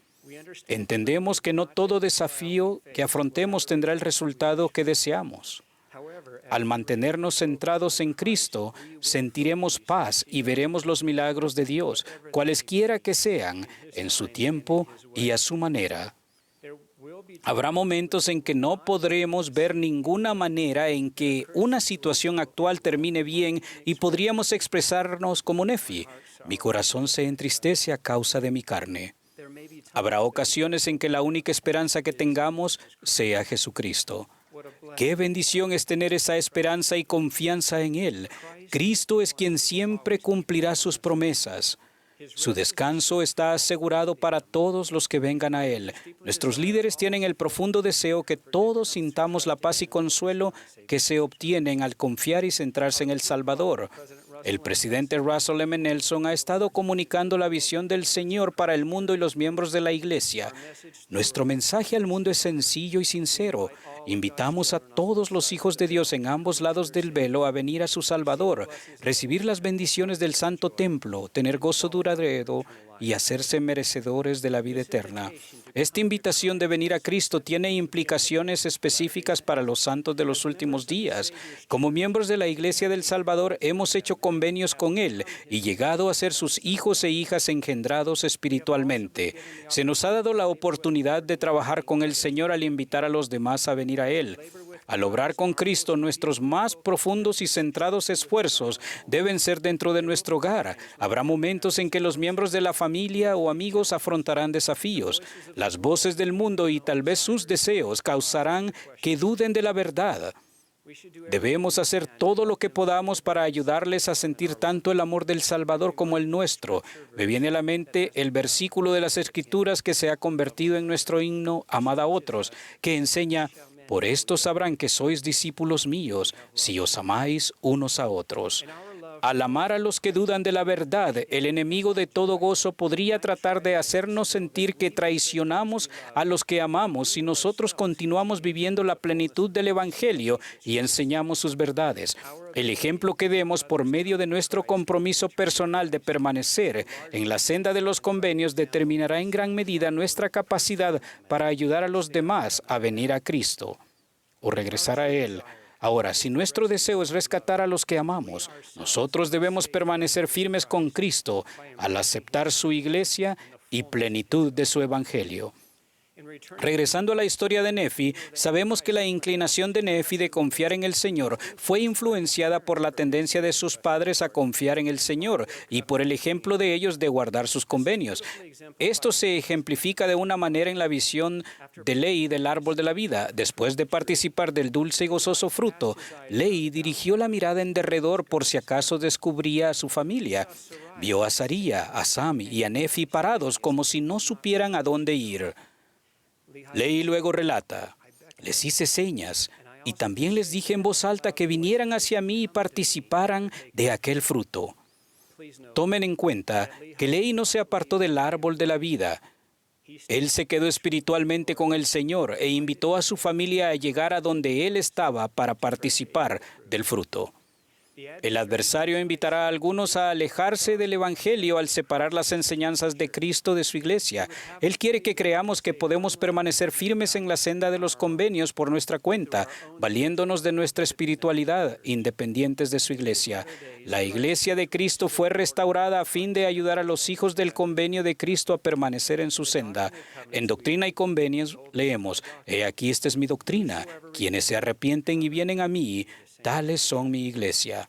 Entendemos que no todo desafío que afrontemos tendrá el resultado que deseamos. Al mantenernos centrados en Cristo, sentiremos paz y veremos los milagros de Dios, cualesquiera que sean, en su tiempo y a su manera. Habrá momentos en que no podremos ver ninguna manera en que una situación actual termine bien y podríamos expresarnos como Nefi: mi corazón se entristece a causa de mi carne. Habrá ocasiones en que la única esperanza que tengamos sea Jesucristo. Qué bendición es tener esa esperanza y confianza en Él. Cristo es quien siempre cumplirá sus promesas. Su descanso está asegurado para todos los que vengan a Él. Nuestros líderes tienen el profundo deseo que todos sintamos la paz y consuelo que se obtienen al confiar y centrarse en el Salvador. El presidente Russell M. Nelson ha estado comunicando la visión del Señor para el mundo y los miembros de la Iglesia. Nuestro mensaje al mundo es sencillo y sincero. Invitamos a todos los hijos de Dios en ambos lados del velo a venir a su Salvador, recibir las bendiciones del Santo Templo, tener gozo duradero y hacerse merecedores de la vida eterna. Esta invitación de venir a Cristo tiene implicaciones específicas para los santos de los últimos días. Como miembros de la Iglesia del Salvador, hemos hecho convenios con Él y llegado a ser sus hijos e hijas engendrados espiritualmente. Se nos ha dado la oportunidad de trabajar con el Señor al invitar a los demás a venir a Él. Al obrar con Cristo, nuestros más profundos y centrados esfuerzos deben ser dentro de nuestro hogar. Habrá momentos en que los miembros de la familia o amigos afrontarán desafíos. Las voces del mundo y tal vez sus deseos causarán que duden de la verdad. Debemos hacer todo lo que podamos para ayudarles a sentir tanto el amor del Salvador como el nuestro. Me viene a la mente el versículo de las Escrituras que se ha convertido en nuestro himno Amad a otros, que enseña: por esto sabrán que sois discípulos míos, si os amáis unos a otros. Al amar a los que dudan de la verdad, el enemigo de todo gozo podría tratar de hacernos sentir que traicionamos a los que amamos si nosotros continuamos viviendo la plenitud del Evangelio y enseñamos sus verdades. El ejemplo que demos por medio de nuestro compromiso personal de permanecer en la senda de los convenios determinará en gran medida nuestra capacidad para ayudar a los demás a venir a Cristo o regresar a Él. Ahora, si nuestro deseo es rescatar a los que amamos, nosotros debemos permanecer firmes con Cristo al aceptar su iglesia y plenitud de su evangelio. Regresando a la historia de Nefi, sabemos que la inclinación de Nefi de confiar en el Señor fue influenciada por la tendencia de sus padres a confiar en el Señor y por el ejemplo de ellos de guardar sus convenios. Esto se ejemplifica de una manera en la visión de Leí del árbol de la vida. Después de participar del dulce y gozoso fruto, Leí dirigió la mirada en derredor por si acaso descubría a su familia. Vio a Saría, a Sam y a Nefi parados como si no supieran a dónde ir. Leí luego relata: les hice señas y también les dije en voz alta que vinieran hacia mí y participaran de aquel fruto. Tomen en cuenta que Leí no se apartó del árbol de la vida. Él se quedó espiritualmente con el Señor e invitó a su familia a llegar a donde él estaba para participar del fruto. El adversario invitará a algunos a alejarse del Evangelio al separar las enseñanzas de Cristo de su iglesia. Él quiere que creamos que podemos permanecer firmes en la senda de los convenios por nuestra cuenta, valiéndonos de nuestra espiritualidad, independientes de su iglesia. La iglesia de Cristo fue restaurada a fin de ayudar a los hijos del convenio de Cristo a permanecer en su senda. En Doctrina y Convenios leemos: «He aquí, esta es mi doctrina. Quienes se arrepienten y vienen a mí, tales son mi iglesia».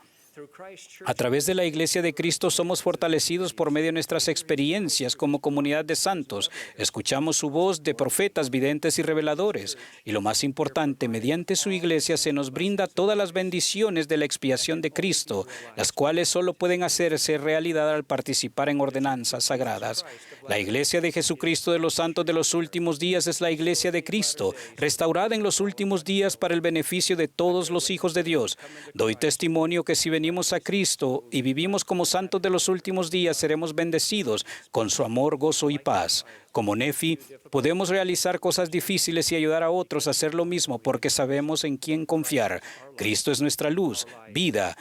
A través de la Iglesia de Cristo somos fortalecidos por medio de nuestras experiencias como comunidad de santos. Escuchamos su voz de profetas, videntes y reveladores. Y lo más importante, mediante su Iglesia se nos brinda todas las bendiciones de la expiación de Cristo, las cuales solo pueden hacerse realidad al participar en ordenanzas sagradas. La Iglesia de Jesucristo de los Santos de los Últimos Días es la Iglesia de Cristo, restaurada en los últimos días para el beneficio de todos los hijos de Dios. Doy testimonio que si venimos a Cristo y vivimos como santos de los últimos días, seremos bendecidos con su amor, gozo y paz. Como Nefi, podemos realizar cosas difíciles y ayudar a otros a hacer lo mismo porque sabemos en quién confiar. Cristo es nuestra luz, vida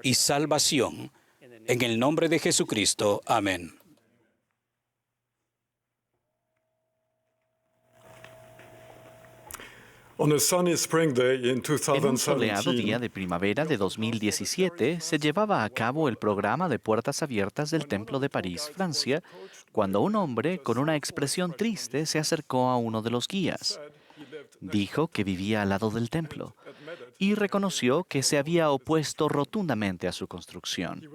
y salvación. En el nombre de Jesucristo. Amén. En un soleado día de primavera de 2017 se llevaba a cabo el programa de Puertas Abiertas del Templo de París, Francia, cuando un hombre con una expresión triste se acercó a uno de los guías. Dijo que vivía al lado del templo y reconoció que se había opuesto rotundamente a su construcción.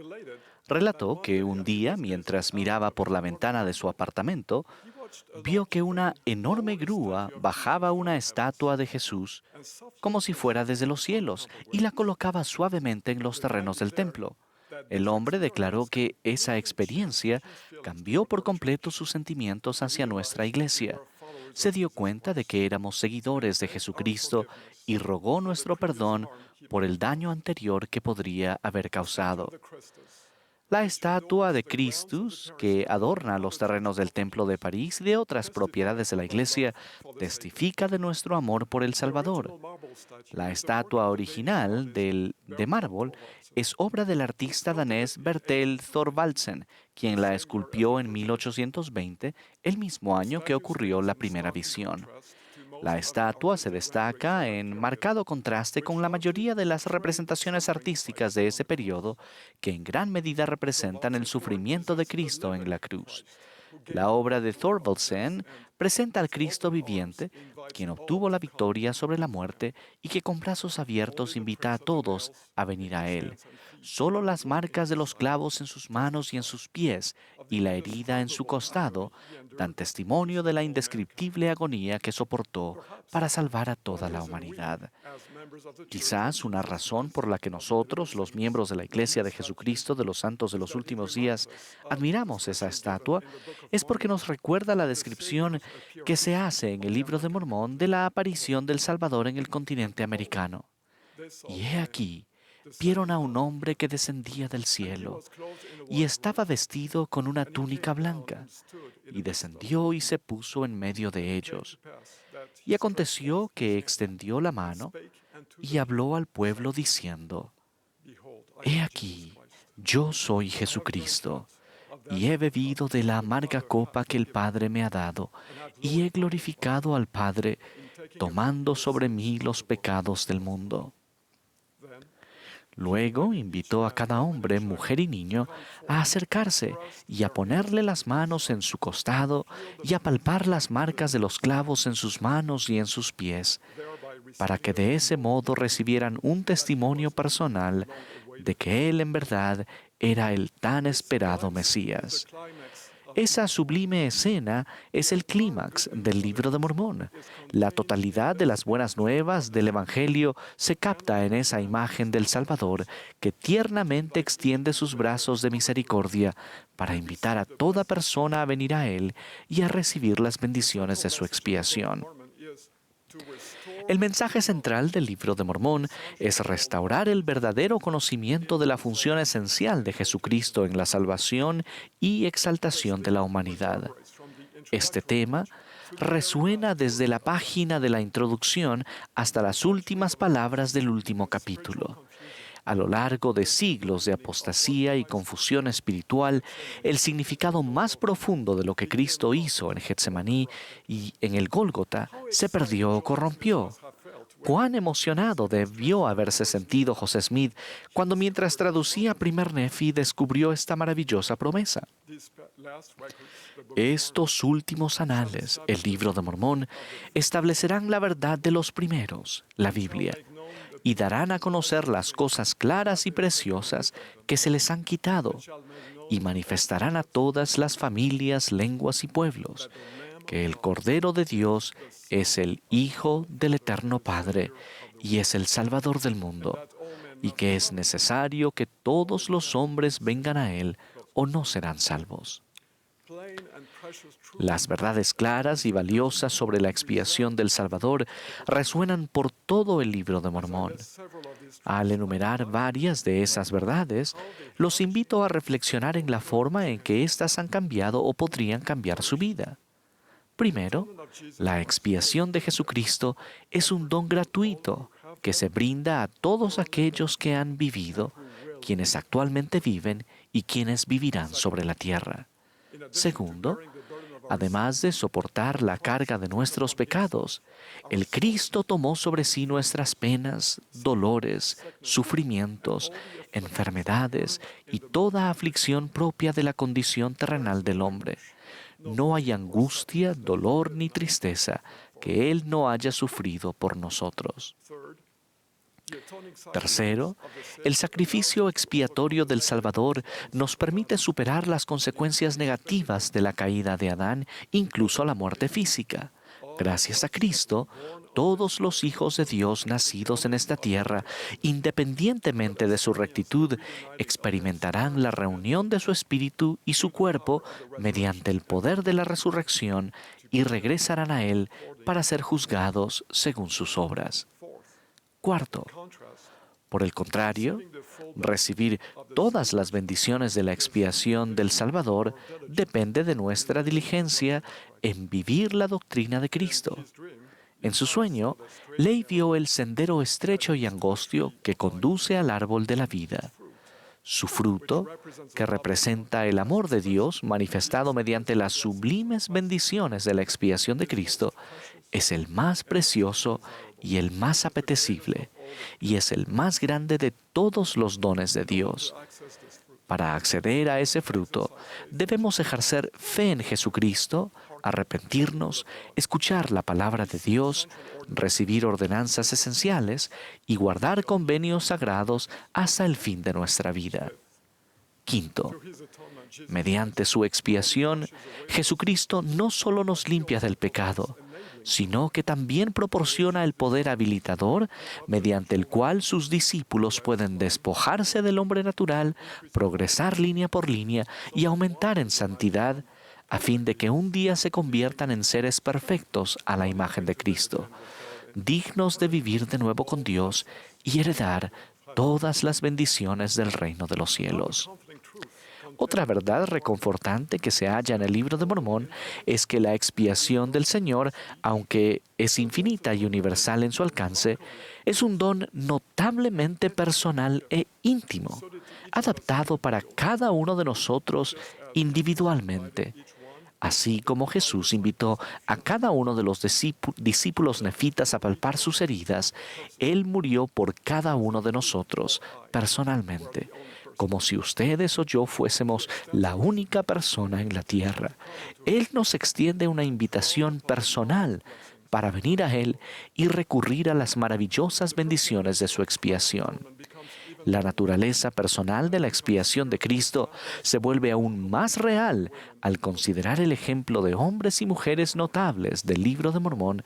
Relató que un día, mientras miraba por la ventana de su apartamento, vio que una enorme grúa bajaba una estatua de Jesús como si fuera desde los cielos y la colocaba suavemente en los terrenos del templo. El hombre declaró que esa experiencia cambió por completo sus sentimientos hacia nuestra iglesia. Se dio cuenta de que éramos seguidores de Jesucristo y rogó nuestro perdón por el daño anterior que podría haber causado. La estatua de Christus, que adorna los terrenos del Templo de París y de otras propiedades de la iglesia, testifica de nuestro amor por el Salvador. La estatua original de mármol es obra del artista danés Bertel Thorvaldsen, quien la esculpió en 1820, el mismo año que ocurrió la primera visión. La estatua se destaca en marcado contraste con la mayoría de las representaciones artísticas de ese periodo, que en gran medida representan el sufrimiento de Cristo en la cruz. La obra de Thorvaldsen presenta al Cristo viviente, quien obtuvo la victoria sobre la muerte y que con brazos abiertos invita a todos a venir a Él. Solo las marcas de los clavos en sus manos y en sus pies y la herida en su costado dan testimonio de la indescriptible agonía que soportó para salvar a toda la humanidad. Quizás una razón por la que nosotros, los miembros de la Iglesia de Jesucristo de los Santos de los Últimos Días, admiramos esa estatua, es porque nos recuerda la descripción que se hace en el Libro de Mormón de la aparición del Salvador en el continente americano. Y he aquí, vieron a un hombre que descendía del cielo, y estaba vestido con una túnica blanca, y descendió y se puso en medio de ellos. Y aconteció que extendió la mano y habló al pueblo diciendo: He aquí, yo soy Jesucristo, y he bebido de la amarga copa que el Padre me ha dado, y he glorificado al Padre, tomando sobre mí los pecados del mundo. Luego invitó a cada hombre, mujer y niño a acercarse y a ponerle las manos en su costado y a palpar las marcas de los clavos en sus manos y en sus pies, para que de ese modo recibieran un testimonio personal de que Él en verdad era el tan esperado Mesías. Esa sublime escena es el clímax del Libro de Mormón. La totalidad de las buenas nuevas del Evangelio se capta en esa imagen del Salvador que tiernamente extiende sus brazos de misericordia para invitar a toda persona a venir a Él y a recibir las bendiciones de su expiación. El mensaje central del Libro de Mormón es restaurar el verdadero conocimiento de la función esencial de Jesucristo en la salvación y exaltación de la humanidad. Este tema resuena desde la página de la introducción hasta las últimas palabras del último capítulo. A lo largo de siglos de apostasía y confusión espiritual, el significado más profundo de lo que Cristo hizo en Getsemaní y en el Gólgota se perdió o corrompió. Cuán emocionado debió haberse sentido José Smith cuando mientras traducía Primer Nefi descubrió esta maravillosa promesa. Estos últimos anales, el Libro de Mormón, establecerán la verdad de los primeros, la Biblia, y darán a conocer las cosas claras y preciosas que se les han quitado, y manifestarán a todas las familias, lenguas y pueblos que el Cordero de Dios es el Hijo del Eterno Padre y es el Salvador del mundo, y que es necesario que todos los hombres vengan a Él o no serán salvos. Las verdades claras y valiosas sobre la expiación del Salvador resuenan por todo el Libro de Mormón. Al enumerar varias de esas verdades, los invito a reflexionar en la forma en que éstas han cambiado o podrían cambiar su vida. Primero, la expiación de Jesucristo es un don gratuito que se brinda a todos aquellos que han vivido, quienes actualmente viven y quienes vivirán sobre la tierra. Segundo, además de soportar la carga de nuestros pecados, el Cristo tomó sobre sí nuestras penas, dolores, sufrimientos, enfermedades y toda aflicción propia de la condición terrenal del hombre. No hay angustia, dolor ni tristeza que Él no haya sufrido por nosotros. Tercero, el sacrificio expiatorio del Salvador nos permite superar las consecuencias negativas de la caída de Adán, incluso la muerte física. Gracias a Cristo, todos los hijos de Dios nacidos en esta tierra, independientemente de su rectitud, experimentarán la reunión de su espíritu y su cuerpo mediante el poder de la resurrección y regresarán a Él para ser juzgados según sus obras. Cuarto, por el contrario, recibir todas las bendiciones de la expiación del Salvador depende de nuestra diligencia en vivir la doctrina de Cristo. En su sueño, Ley vio el sendero estrecho y angosto que conduce al árbol de la vida. Su fruto, que representa el amor de Dios manifestado mediante las sublimes bendiciones de la expiación de Cristo, es el más precioso y el más apetecible, y es el más grande de todos los dones de Dios. Para acceder a ese fruto, debemos ejercer fe en Jesucristo, arrepentirnos, escuchar la palabra de Dios, recibir ordenanzas esenciales y guardar convenios sagrados hasta el fin de nuestra vida. Quinto, mediante su expiación, Jesucristo no solo nos limpia del pecado, sino que también proporciona el poder habilitador mediante el cual sus discípulos pueden despojarse del hombre natural, progresar línea por línea y aumentar en santidad, a fin de que un día se conviertan en seres perfectos a la imagen de Cristo, dignos de vivir de nuevo con Dios y heredar todas las bendiciones del reino de los cielos. Otra verdad reconfortante que se halla en el Libro de Mormón es que la expiación del Señor, aunque es infinita y universal en su alcance, es un don notablemente personal e íntimo, adaptado para cada uno de nosotros individualmente. Así como Jesús invitó a cada uno de los discípulos nefitas a palpar sus heridas, Él murió por cada uno de nosotros personalmente, como si ustedes o yo fuésemos la única persona en la tierra. Él nos extiende una invitación personal para venir a Él y recurrir a las maravillosas bendiciones de su expiación. La naturaleza personal de la expiación de Cristo se vuelve aún más real al considerar el ejemplo de hombres y mujeres notables del Libro de Mormón.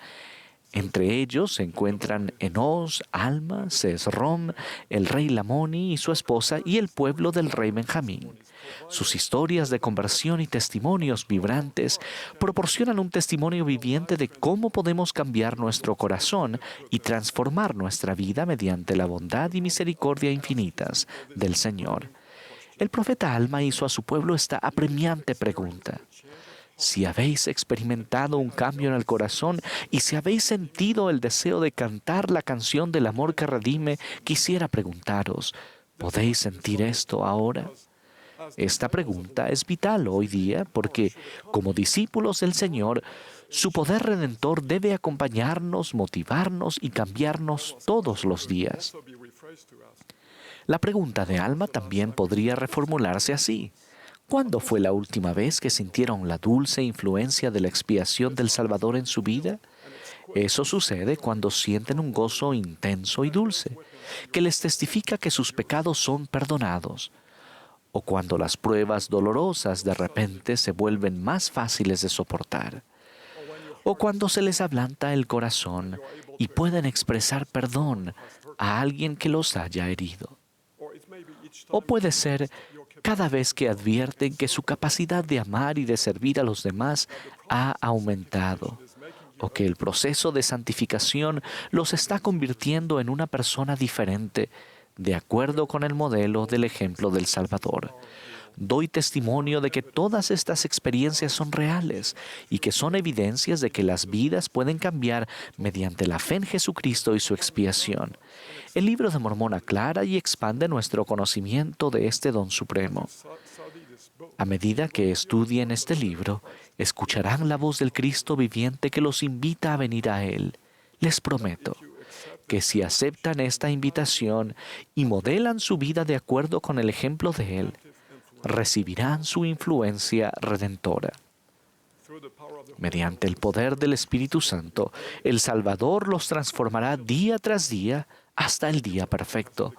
Entre ellos se encuentran Enos, Alma, Sesrom, el rey Lamoni y su esposa y el pueblo del rey Benjamín. Sus historias de conversión y testimonios vibrantes proporcionan un testimonio viviente de cómo podemos cambiar nuestro corazón y transformar nuestra vida mediante la bondad y misericordia infinitas del Señor. El profeta Alma hizo a su pueblo esta apremiante pregunta: Si habéis experimentado un cambio en el corazón y si habéis sentido el deseo de cantar la canción del amor que redime, quisiera preguntaros, ¿podéis sentir esto ahora? Esta pregunta es vital hoy día porque, como discípulos del Señor, su poder redentor debe acompañarnos, motivarnos y cambiarnos todos los días. La pregunta de alma también podría reformularse así. ¿Cuándo fue la última vez que sintieron la dulce influencia de la expiación del Salvador en su vida? Eso sucede cuando sienten un gozo intenso y dulce, que les testifica que sus pecados son perdonados, o cuando las pruebas dolorosas de repente se vuelven más fáciles de soportar, o cuando se les ablanda el corazón y pueden expresar perdón a alguien que los haya herido. O puede ser cada vez que advierten que su capacidad de amar y de servir a los demás ha aumentado, o que el proceso de santificación los está convirtiendo en una persona diferente, de acuerdo con el modelo del ejemplo del Salvador. Doy testimonio de que todas estas experiencias son reales y que son evidencias de que las vidas pueden cambiar mediante la fe en Jesucristo y su expiación. El libro de Mormón aclara y expande nuestro conocimiento de este don supremo. A medida que estudien este libro, escucharán la voz del Cristo viviente que los invita a venir a Él. Les prometo que si aceptan esta invitación y modelan su vida de acuerdo con el ejemplo de Él, recibirán su influencia redentora. Mediante el poder del Espíritu Santo, el Salvador los transformará día tras día hasta el día perfecto,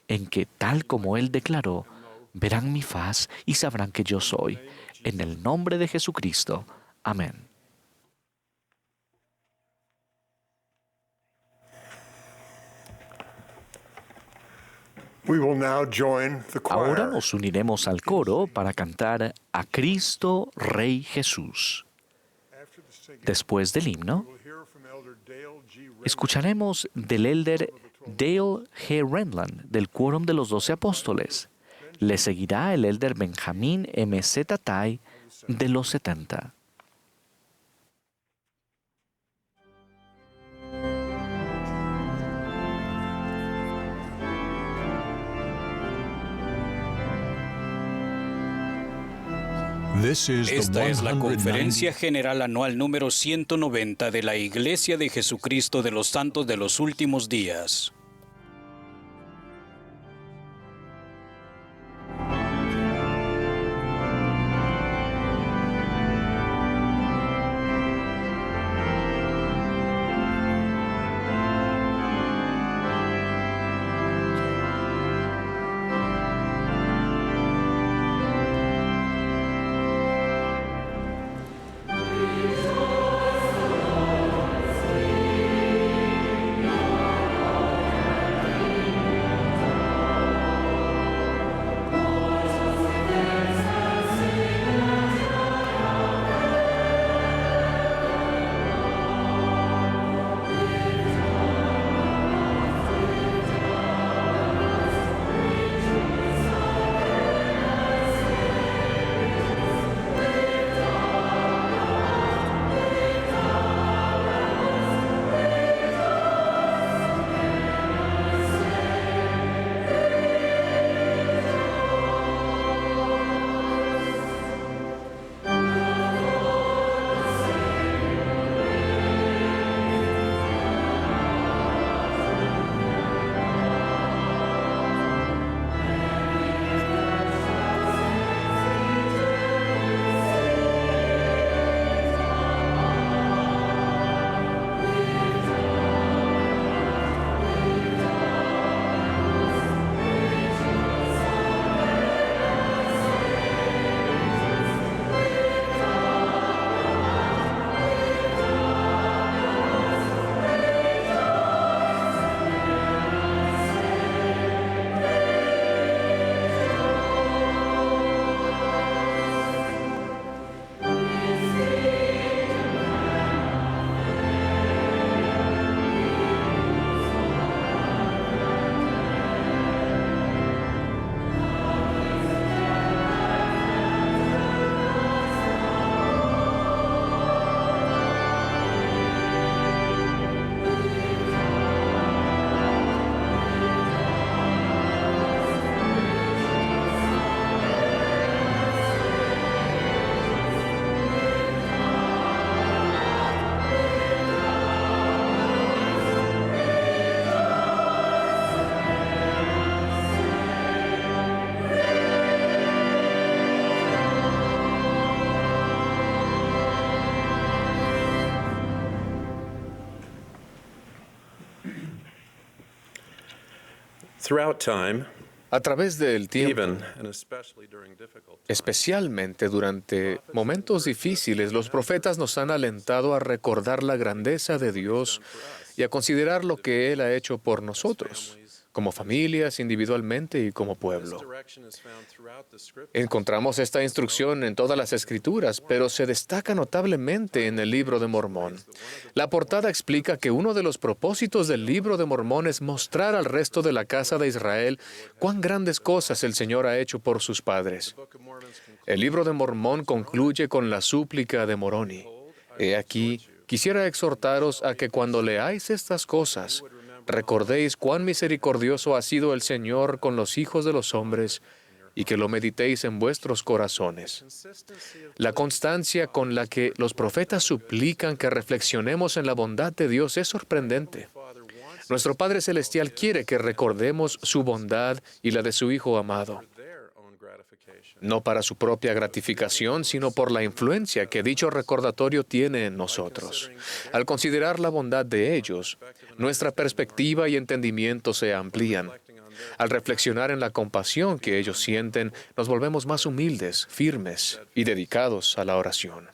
en que, tal como Él declaró, verán mi faz y sabrán que yo soy. En el nombre de Jesucristo. Amén. Ahora nos uniremos al coro para cantar A Cristo Rey Jesús. Después del himno, escucharemos del elder Dale G. Renland del Quórum de los 12 Apóstoles. Le seguirá el elder Benjamín M. Z. Tai de los 70. Esta es la Conferencia General Anual número 190 de la Iglesia de Jesucristo de los Santos de los Últimos Días. Throughout time, A través del tiempo, even and especially during difficult times, especialmente durante momentos difíciles, los profetas nos han alentado a recordar la grandeza de Dios y a considerar lo que Él ha hecho por nosotros, como familias, individualmente y como pueblo. direction is found throughout the scripture. Encontramos esta instrucción en todas las Escrituras, pero se destaca notablemente en el Libro de Mormón. La portada explica que uno de los propósitos del Libro de Mormón es mostrar al resto de la casa de Israel cuán grandes cosas el Señor ha hecho por sus padres. El Libro de Mormón concluye con la súplica de Moroni. He aquí, quisiera exhortaros a que cuando leáis estas cosas, recordéis cuán misericordioso ha sido el Señor con los hijos de los hombres y que lo meditéis en vuestros corazones. La constancia con la que los profetas suplican que reflexionemos en la bondad de Dios es sorprendente. Nuestro Padre Celestial quiere que recordemos su bondad y la de su Hijo amado, no para su propia gratificación, sino por la influencia que dicho recordatorio tiene en nosotros. Al considerar la bondad de ellos, nuestra perspectiva y entendimiento se amplían. Al reflexionar en la compasión que ellos sienten, nos volvemos más humildes, firmes y dedicados a la oración.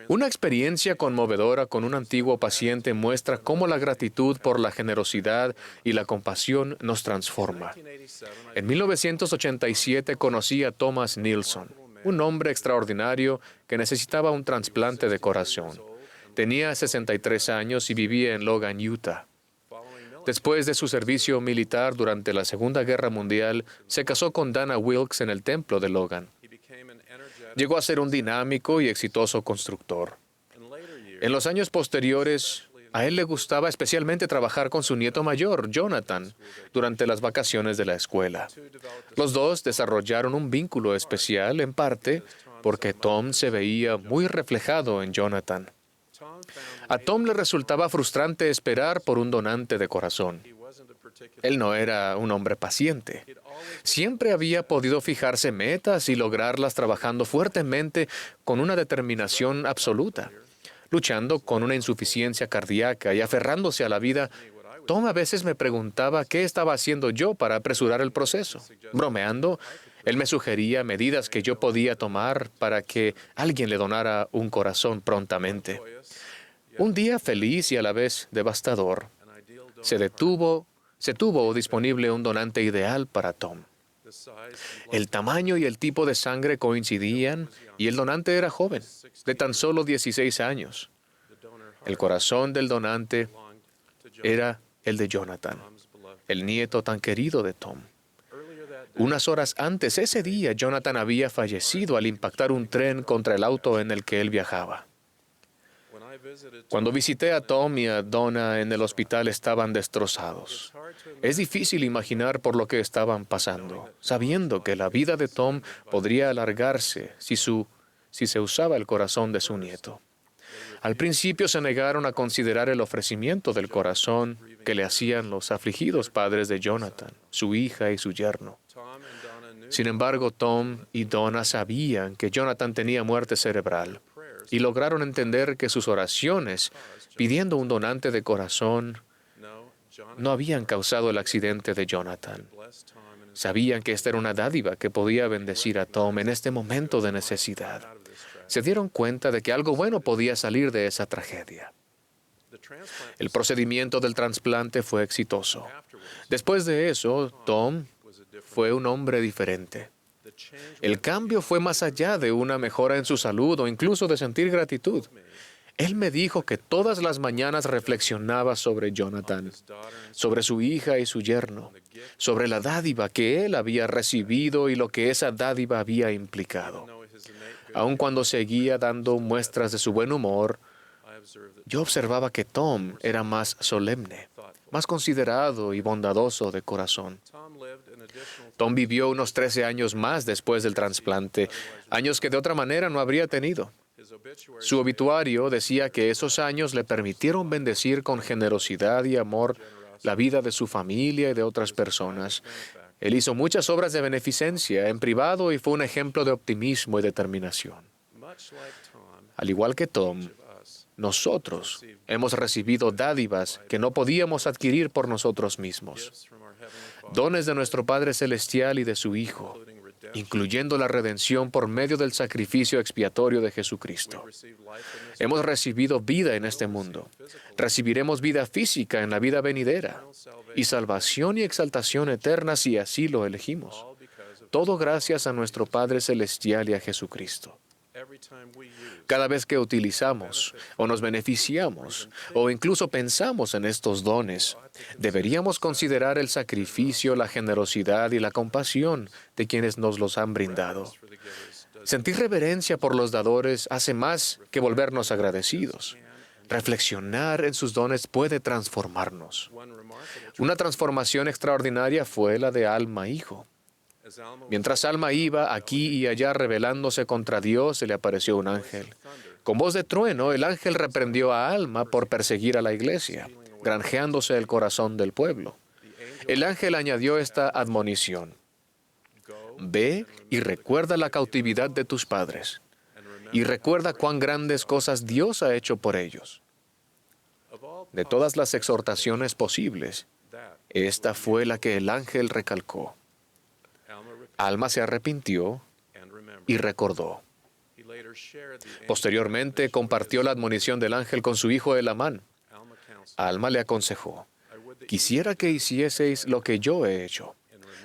Una experiencia conmovedora con un antiguo paciente muestra cómo la gratitud por la generosidad y la compasión nos transforma. En 1987 conocí a Thomas Nilsson, un hombre extraordinario que necesitaba un trasplante de corazón. Tenía 63 años y vivía en Logan, Utah. Después de su servicio militar durante la Segunda Guerra Mundial, se casó con Dana Wilkes en el templo de Logan. Llegó a ser un dinámico y exitoso constructor. En los años posteriores, a él le gustaba especialmente trabajar con su nieto mayor, Jonathan, durante las vacaciones de la escuela. Los dos desarrollaron un vínculo especial, en parte, porque Tom se veía muy reflejado en Jonathan. A Tom le resultaba frustrante esperar por un donante de corazón. Él no era un hombre paciente. Siempre había podido fijarse metas y lograrlas trabajando fuertemente con una determinación absoluta. Luchando con una insuficiencia cardíaca y aferrándose a la vida, Tom a veces me preguntaba qué estaba haciendo yo para apresurar el proceso. Bromeando, él me sugería medidas que yo podía tomar para que alguien le donara un corazón prontamente. Un día feliz y a la vez devastador, se tuvo disponible un donante ideal para Tom. El tamaño y el tipo de sangre coincidían y el donante era joven, de tan solo 16 años. El corazón del donante era el de Jonathan, el nieto tan querido de Tom. Unas horas antes, ese día, Jonathan había fallecido al impactar un tren contra el auto en el que él viajaba. Cuando visité a Tom y a Donna en el hospital estaban destrozados. Es difícil imaginar por lo que estaban pasando, sabiendo que la vida de Tom podría alargarse si se usaba el corazón de su nieto. Al principio se negaron a considerar el ofrecimiento del corazón que le hacían los afligidos padres de Jonathan, su hija y su yerno. Sin embargo, Tom y Donna sabían que Jonathan tenía muerte cerebral y lograron entender que sus oraciones pidiendo un donante de corazón no habían causado el accidente de Jonathan. Sabían que esta era una dádiva que podía bendecir a Tom en este momento de necesidad. Se dieron cuenta de que algo bueno podía salir de esa tragedia. El procedimiento del trasplante fue exitoso. Después de eso, Tom fue un hombre diferente. El cambio fue más allá de una mejora en su salud o incluso de sentir gratitud. Él me dijo que todas las mañanas reflexionaba sobre Jonathan, sobre su hija y su yerno, sobre la dádiva que él había recibido y lo que esa dádiva había implicado. Aun cuando seguía dando muestras de su buen humor, yo observaba que Tom era más solemne, más considerado y bondadoso de corazón. Tom vivió unos 13 años más después del trasplante, años que de otra manera no habría tenido. Su obituario decía que esos años le permitieron bendecir con generosidad y amor la vida de su familia y de otras personas. Él hizo muchas obras de beneficencia en privado y fue un ejemplo de optimismo y determinación. Al igual que Tom, nosotros hemos recibido dádivas que no podíamos adquirir por nosotros mismos. dones de nuestro Padre Celestial y de su Hijo, incluyendo la redención por medio del sacrificio expiatorio de Jesucristo. Hemos recibido vida en este mundo. Recibiremos vida física en la vida venidera y salvación y exaltación eterna si así lo elegimos. Todo gracias a nuestro Padre Celestial y a Jesucristo. Cada vez que utilizamos o nos beneficiamos o incluso pensamos en estos dones, deberíamos considerar el sacrificio, la generosidad y la compasión de quienes nos los han brindado. Sentir reverencia por los dadores hace más que volvernos agradecidos. Reflexionar en sus dones puede transformarnos. Una transformación extraordinaria fue la de Alma hijo. Mientras Alma iba aquí y allá rebelándose contra Dios, se le apareció un ángel. Con voz de trueno, el ángel reprendió a Alma por perseguir a la iglesia, granjeándose el corazón del pueblo. El ángel añadió esta admonición: Ve y recuerda la cautividad de tus padres, y recuerda cuán grandes cosas Dios ha hecho por ellos. De todas las exhortaciones posibles, esta fue la que el ángel recalcó. Alma se arrepintió y recordó. Posteriormente, compartió la admonición del ángel con su hijo Elamán. Alma le aconsejó: Quisiera que hicieseis lo que yo he hecho,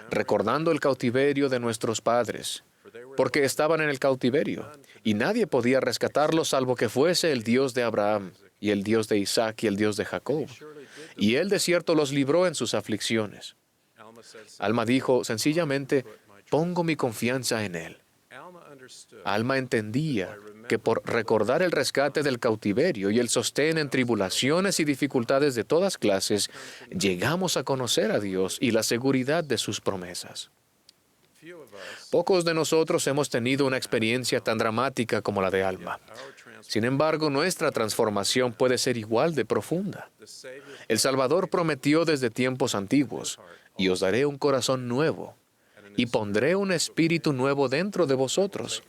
recordando el cautiverio de nuestros padres, porque estaban en el cautiverio, y nadie podía rescatarlos salvo que fuese el Dios de Abraham, y el Dios de Isaac, y el Dios de Jacob. Y él de cierto los libró en sus aflicciones. Alma dijo sencillamente: Pongo mi confianza en él. Alma entendía que por recordar el rescate del cautiverio y el sostén en tribulaciones y dificultades de todas clases, llegamos a conocer a Dios y la seguridad de sus promesas. Pocos de nosotros hemos tenido una experiencia tan dramática como la de Alma. Sin embargo, nuestra transformación puede ser igual de profunda. El Salvador prometió desde tiempos antiguos: y os daré un corazón nuevo, y pondré un espíritu nuevo dentro de vosotros,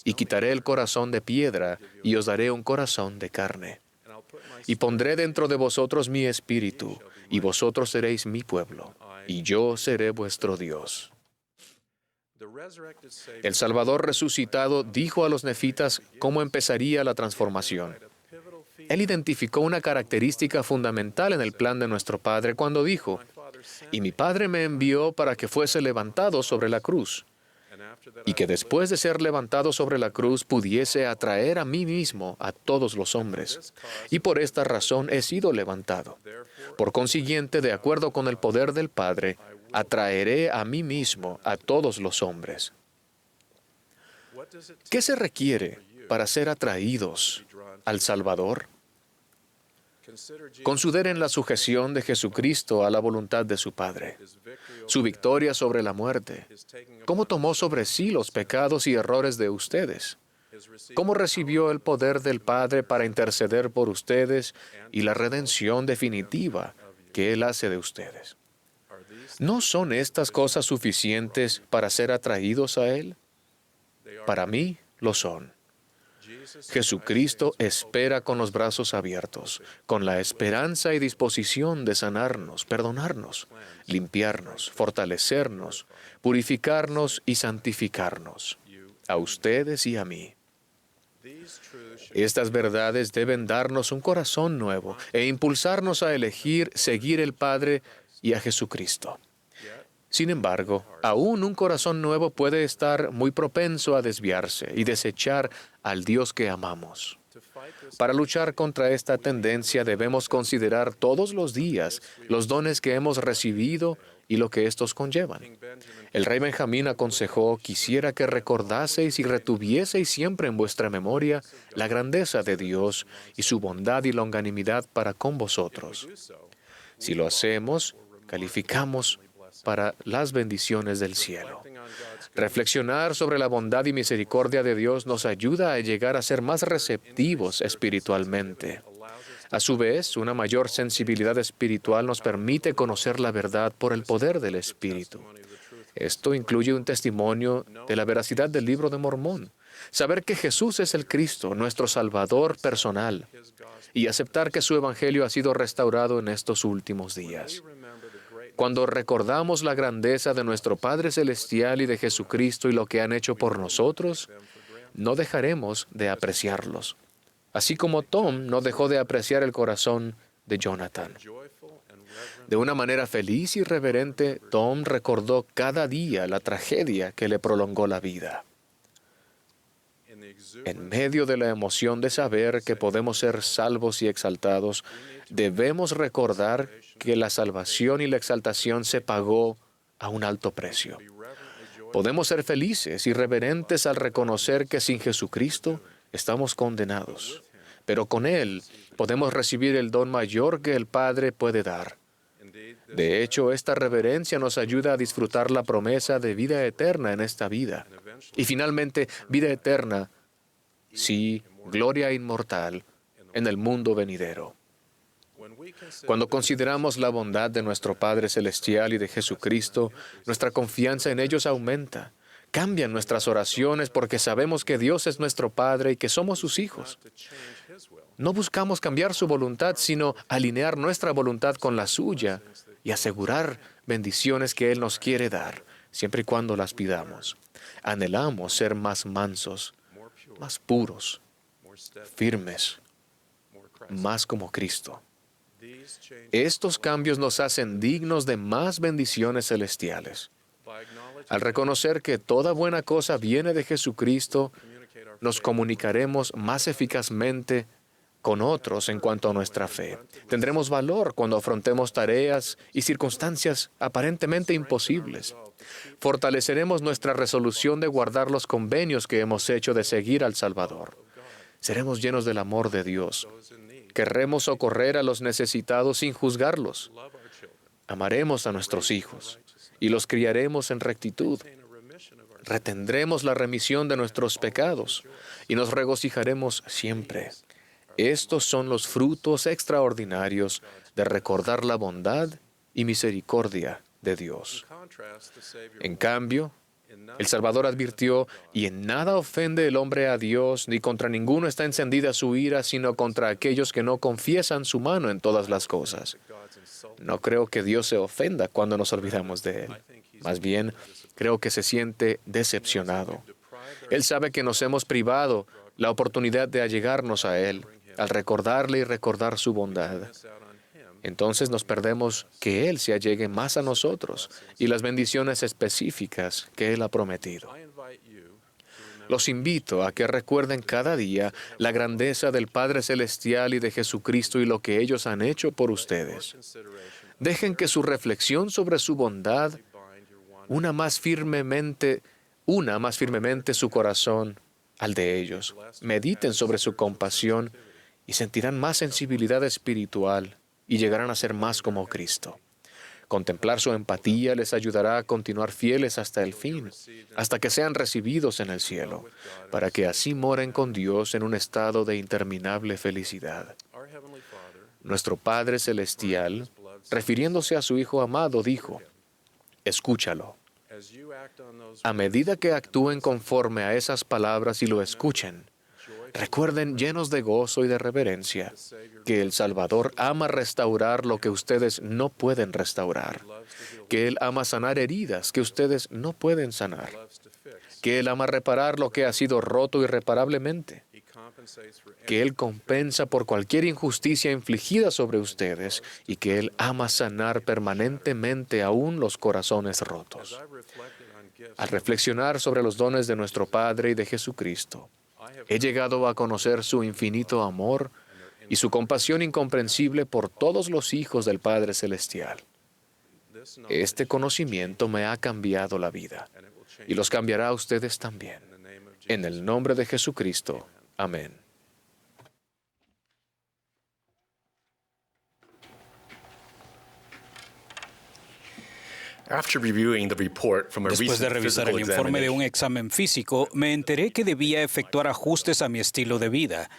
y quitaré el corazón de piedra, y os daré un corazón de carne. Y pondré dentro de vosotros mi espíritu, y vosotros seréis mi pueblo, y yo seré vuestro Dios. El Salvador resucitado dijo a los nefitas cómo empezaría la transformación. Él identificó una característica fundamental en el plan de nuestro Padre cuando dijo: Y mi Padre me envió para que fuese levantado sobre la cruz, y que después de ser levantado sobre la cruz pudiese atraer a mí mismo a todos los hombres. Y por esta razón he sido levantado. Por consiguiente, de acuerdo con el poder del Padre, atraeré a mí mismo a todos los hombres. ¿Qué se requiere para ser atraídos al Salvador? Consideren la sujeción de Jesucristo a la voluntad de su Padre, su victoria sobre la muerte, cómo tomó sobre sí los pecados y errores de ustedes, cómo recibió el poder del Padre para interceder por ustedes y la redención definitiva que Él hace de ustedes. ¿No son estas cosas suficientes para ser atraídos a Él? Para mí lo son. Jesucristo espera con los brazos abiertos, con la esperanza y disposición de sanarnos, perdonarnos, limpiarnos, fortalecernos, purificarnos y santificarnos, a ustedes y a mí. Estas verdades deben darnos un corazón nuevo e impulsarnos a elegir seguir el Padre y a Jesucristo. Sin embargo, aún un corazón nuevo puede estar muy propenso a desviarse y desechar al Dios que amamos. Para luchar contra esta tendencia debemos considerar todos los días los dones que hemos recibido y lo que estos conllevan. El rey Benjamín aconsejó: quisiera que recordaseis y retuvieseis siempre en vuestra memoria la grandeza de Dios y su bondad y longanimidad para con vosotros. Si lo hacemos, calificamos para las bendiciones del cielo. Reflexionar sobre la bondad y misericordia de Dios nos ayuda a llegar a ser más receptivos espiritualmente. A su vez, una mayor sensibilidad espiritual nos permite conocer la verdad por el poder del Espíritu. Esto incluye un testimonio de la veracidad del Libro de Mormón, saber que Jesús es el Cristo, nuestro Salvador personal, y aceptar que su Evangelio ha sido restaurado en estos últimos días. Cuando recordamos la grandeza de nuestro Padre Celestial y de Jesucristo y lo que han hecho por nosotros, no dejaremos de apreciarlos. Así como Tom no dejó de apreciar el corazón de Jonathan. De una manera feliz y reverente, Tom recordó cada día la tragedia que le prolongó la vida. En medio de la emoción de saber que podemos ser salvos y exaltados, debemos recordar que la salvación y la exaltación se pagó a un alto precio. Podemos ser felices y reverentes al reconocer que sin Jesucristo estamos condenados, pero con Él podemos recibir el don mayor que el Padre puede dar. De hecho, esta reverencia nos ayuda a disfrutar la promesa de vida eterna en esta vida. Y finalmente, vida eterna, sí, gloria inmortal en el mundo venidero. Cuando consideramos la bondad de nuestro Padre Celestial y de Jesucristo, nuestra confianza en ellos aumenta. Cambian nuestras oraciones porque sabemos que Dios es nuestro Padre y que somos sus hijos. No buscamos cambiar su voluntad, sino alinear nuestra voluntad con la suya y asegurar bendiciones que Él nos quiere dar, siempre y cuando las pidamos. Anhelamos ser más mansos, más puros, firmes, más como Cristo. Estos cambios nos hacen dignos de más bendiciones celestiales. Al reconocer que toda buena cosa viene de Jesucristo, nos comunicaremos más eficazmente con otros en cuanto a nuestra fe. Tendremos valor cuando afrontemos tareas y circunstancias aparentemente imposibles. Fortaleceremos nuestra resolución de guardar los convenios que hemos hecho de seguir al Salvador. Seremos llenos del amor de Dios. Querremos socorrer a los necesitados sin juzgarlos. Amaremos a nuestros hijos y los criaremos en rectitud. Retendremos la remisión de nuestros pecados y nos regocijaremos siempre. Estos son los frutos extraordinarios de recordar la bondad y misericordia de Dios. En cambio, el Salvador advirtió, y en nada ofende el hombre a Dios, ni contra ninguno está encendida su ira, sino contra aquellos que no confiesan su mano en todas las cosas. No creo que Dios se ofenda cuando nos olvidamos de Él. Más bien, creo que se siente decepcionado. Él sabe que nos hemos privado la oportunidad de allegarnos a Él, al recordarle y recordar su bondad. Entonces nos perdemos que Él se allegue más a nosotros y las bendiciones específicas que Él ha prometido. Los invito a que recuerden cada día la grandeza del Padre Celestial y de Jesucristo y lo que ellos han hecho por ustedes. Dejen que su reflexión sobre su bondad una más firmemente su corazón al de ellos. Mediten sobre su compasión y sentirán más sensibilidad espiritual y llegarán a ser más como Cristo. Contemplar su empatía les ayudará a continuar fieles hasta el fin, hasta que sean recibidos en el cielo, para que así moren con Dios en un estado de interminable felicidad. Nuestro Padre Celestial, refiriéndose a su Hijo amado, dijo, escúchalo. A medida que actúen conforme a esas palabras y lo escuchen, recuerden llenos de gozo y de reverencia que el Salvador ama restaurar lo que ustedes no pueden restaurar, que Él ama sanar heridas que ustedes no pueden sanar, que Él ama reparar lo que ha sido roto irreparablemente, que Él compensa por cualquier injusticia infligida sobre ustedes y que Él ama sanar permanentemente aún los corazones rotos. Al reflexionar sobre los dones de nuestro Padre y de Jesucristo, he llegado a conocer su infinito amor y su compasión incomprensible por todos los hijos del Padre Celestial. Este conocimiento me ha cambiado la vida y los cambiará a ustedes también. En el nombre de Jesucristo. Amén. Después de revisar el informe de un examen físico, me enteré que debía efectuar ajustes a mi estilo de vida.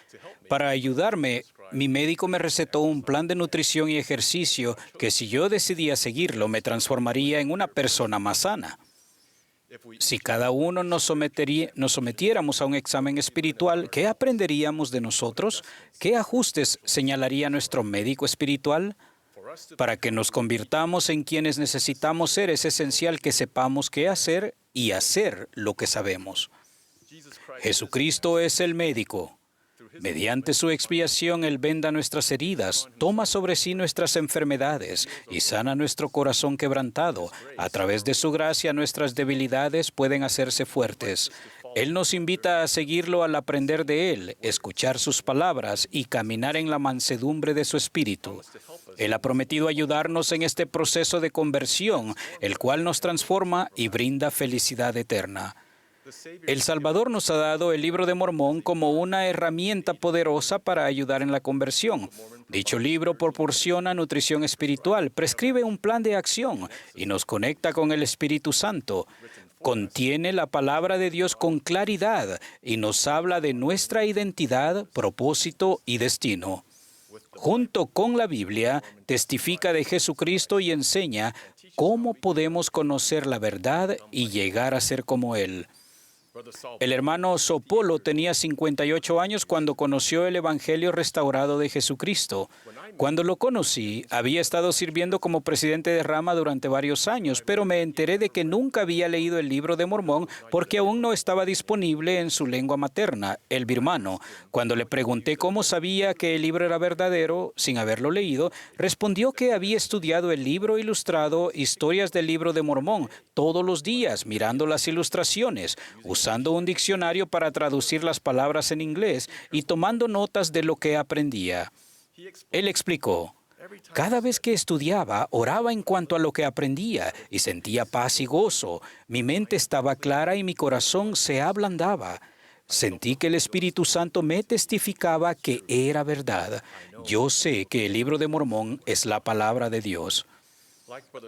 Para ayudarme, mi médico me recetó un plan de nutrición y ejercicio que, si yo decidía seguirlo, me transformaría en una persona más sana. Si cada uno nos sometiéramos a un examen espiritual, ¿qué aprenderíamos de nosotros? ¿Qué ajustes señalaría nuestro médico espiritual? Para que nos convirtamos en quienes necesitamos ser, es esencial que sepamos qué hacer y hacer lo que sabemos. Jesucristo es el médico. Mediante su expiación, Él venda nuestras heridas, toma sobre sí nuestras enfermedades y sana nuestro corazón quebrantado. A través de su gracia, nuestras debilidades pueden hacerse fuertes. Él nos invita a seguirlo al aprender de Él, escuchar sus palabras y caminar en la mansedumbre de su espíritu. Él ha prometido ayudarnos en este proceso de conversión, el cual nos transforma y brinda felicidad eterna. El Salvador nos ha dado el Libro de Mormón como una herramienta poderosa para ayudar en la conversión. Dicho libro proporciona nutrición espiritual, prescribe un plan de acción y nos conecta con el Espíritu Santo. Contiene la palabra de Dios con claridad y nos habla de nuestra identidad, propósito y destino. Junto con la Biblia, testifica de Jesucristo y enseña cómo podemos conocer la verdad y llegar a ser como Él. El hermano Sopolo tenía 58 años cuando conoció el Evangelio restaurado de Jesucristo. Cuando lo conocí, había estado sirviendo como presidente de rama durante varios años, pero me enteré de que nunca había leído el Libro de Mormón porque aún no estaba disponible en su lengua materna, el birmano. Cuando le pregunté cómo sabía que el libro era verdadero, sin haberlo leído, respondió que había estudiado el libro ilustrado Historias del Libro de Mormón todos los días, mirando las ilustraciones, usando un diccionario para traducir las palabras en inglés y tomando notas de lo que aprendía. Él explicó, cada vez que estudiaba, oraba en cuanto a lo que aprendía y sentía paz y gozo. Mi mente estaba clara y mi corazón se ablandaba. Sentí que el Espíritu Santo me testificaba que era verdad. Yo sé que el Libro de Mormón es la palabra de Dios.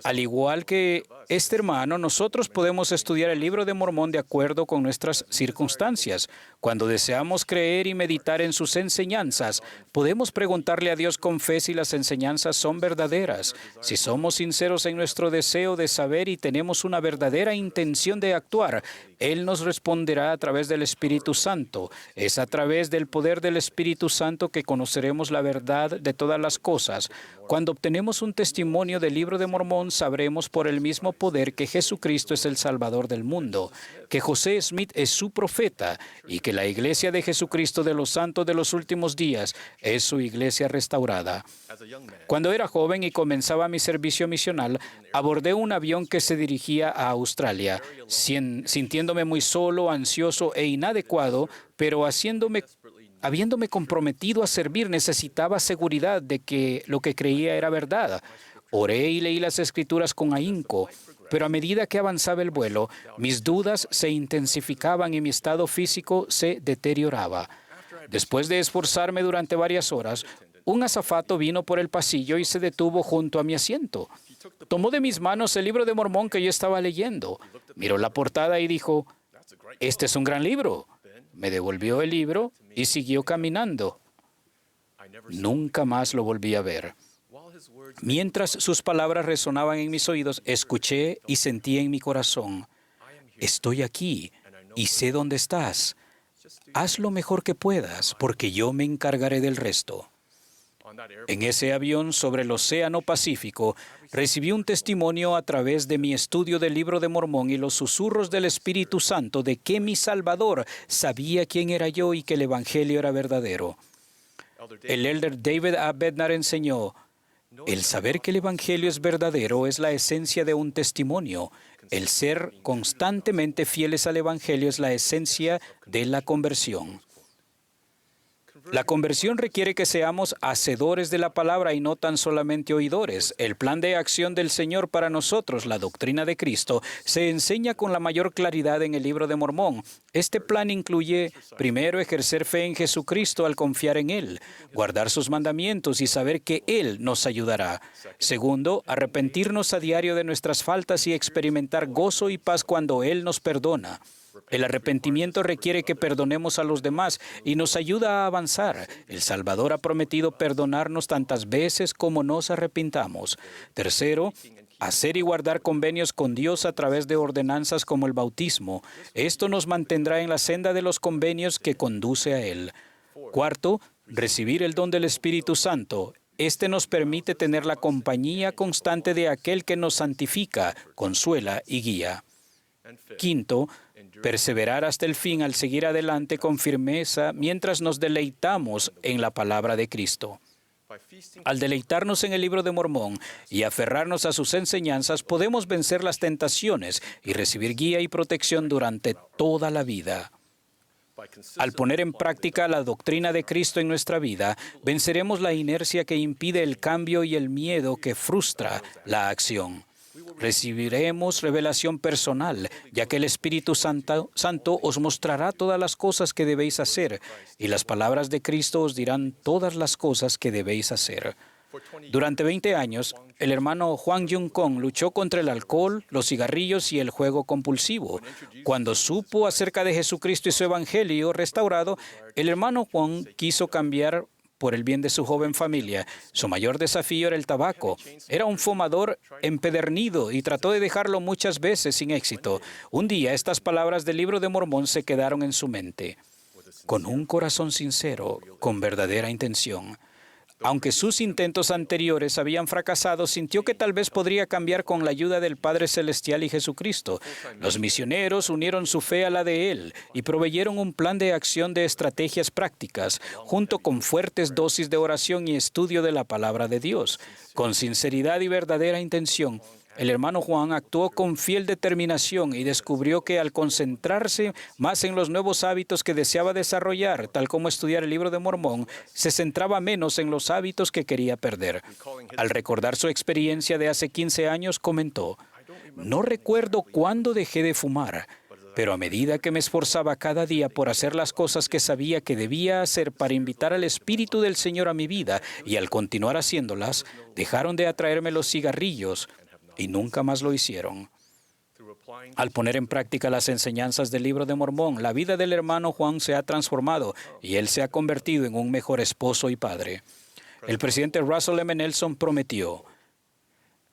Al igual que este hermano, nosotros podemos estudiar el Libro de Mormón de acuerdo con nuestras circunstancias. Cuando deseamos creer y meditar en sus enseñanzas, podemos preguntarle a Dios con fe si las enseñanzas son verdaderas. Si somos sinceros en nuestro deseo de saber y tenemos una verdadera intención de actuar, Él nos responderá a través del Espíritu Santo. Es a través del poder del Espíritu Santo que conoceremos la verdad de todas las cosas. Cuando obtenemos un testimonio del Libro de Mormón, sabremos por el mismo poder que Jesucristo es el Salvador del mundo, que José Smith es su profeta y que la Iglesia de Jesucristo de los Santos de los Últimos Días es su iglesia restaurada. Cuando era joven y comenzaba mi servicio misional, abordé un avión que se dirigía a Australia, sintiéndome muy solo, ansioso e inadecuado, pero habiéndome comprometido a servir, necesitaba seguridad de que lo que creía era verdad. Oré y leí las Escrituras con ahínco, pero a medida que avanzaba el vuelo, mis dudas se intensificaban y mi estado físico se deterioraba. Después de esforzarme durante varias horas, un azafato vino por el pasillo y se detuvo junto a mi asiento. Tomó de mis manos el Libro de Mormón que yo estaba leyendo. Miró la portada y dijo, «Este es un gran libro». Me devolvió el libro y siguió caminando. Nunca más lo volví a ver. Mientras sus palabras resonaban en mis oídos, escuché y sentí en mi corazón, «Estoy aquí y sé dónde estás. Haz lo mejor que puedas, porque yo me encargaré del resto». En ese avión sobre el Océano Pacífico, recibí un testimonio a través de mi estudio del Libro de Mormón y los susurros del Espíritu Santo de que mi Salvador sabía quién era yo y que el Evangelio era verdadero. El elder David A. Bednar enseñó, el saber que el Evangelio es verdadero es la esencia de un testimonio. El ser constantemente fieles al Evangelio es la esencia de la conversión. La conversión requiere que seamos hacedores de la palabra y no tan solamente oidores. El plan de acción del Señor para nosotros, la doctrina de Cristo, se enseña con la mayor claridad en el Libro de Mormón. Este plan incluye, primero, ejercer fe en Jesucristo al confiar en Él, guardar sus mandamientos y saber que Él nos ayudará. Segundo, arrepentirnos a diario de nuestras faltas y experimentar gozo y paz cuando Él nos perdona. El arrepentimiento requiere que perdonemos a los demás y nos ayuda a avanzar. El Salvador ha prometido perdonarnos tantas veces como nos arrepintamos. Tercero, hacer y guardar convenios con Dios a través de ordenanzas como el bautismo. Esto nos mantendrá en la senda de los convenios que conduce a Él. Cuarto, recibir el don del Espíritu Santo. Este nos permite tener la compañía constante de aquel que nos santifica, consuela y guía. Quinto, perseverar hasta el fin al seguir adelante con firmeza mientras nos deleitamos en la palabra de Cristo. Al deleitarnos en el Libro de Mormón y aferrarnos a sus enseñanzas, podemos vencer las tentaciones y recibir guía y protección durante toda la vida. Al poner en práctica la doctrina de Cristo en nuestra vida, venceremos la inercia que impide el cambio y el miedo que frustra la acción. Recibiremos revelación personal, ya que el Espíritu Santo os mostrará todas las cosas que debéis hacer, y las palabras de Cristo os dirán todas las cosas que debéis hacer. Durante 20 años, el hermano Juan Yun Kong luchó contra el alcohol, los cigarrillos y el juego compulsivo. Cuando supo acerca de Jesucristo y su evangelio restaurado, el hermano Juan quiso cambiar por el bien de su joven familia. Su mayor desafío era el tabaco. Era un fumador empedernido y trató de dejarlo muchas veces sin éxito. Un día, estas palabras del Libro de Mormón se quedaron en su mente. Con un corazón sincero, con verdadera intención. Aunque sus intentos anteriores habían fracasado, sintió que tal vez podría cambiar con la ayuda del Padre Celestial y Jesucristo. Los misioneros unieron su fe a la de él y proveyeron un plan de acción de estrategias prácticas, junto con fuertes dosis de oración y estudio de la palabra de Dios. Con sinceridad y verdadera intención, el hermano Juan actuó con fiel determinación y descubrió que al concentrarse más en los nuevos hábitos que deseaba desarrollar, tal como estudiar el Libro de Mormón, se centraba menos en los hábitos que quería perder. Al recordar su experiencia de hace 15 años, comentó: "No recuerdo cuándo dejé de fumar, pero a medida que me esforzaba cada día por hacer las cosas que sabía que debía hacer para invitar al Espíritu del Señor a mi vida, y al continuar haciéndolas, dejaron de atraerme los cigarrillos, y nunca más lo hicieron". Al poner en práctica las enseñanzas del Libro de Mormón, la vida del hermano Juan se ha transformado y él se ha convertido en un mejor esposo y padre. El presidente Russell M. Nelson prometió: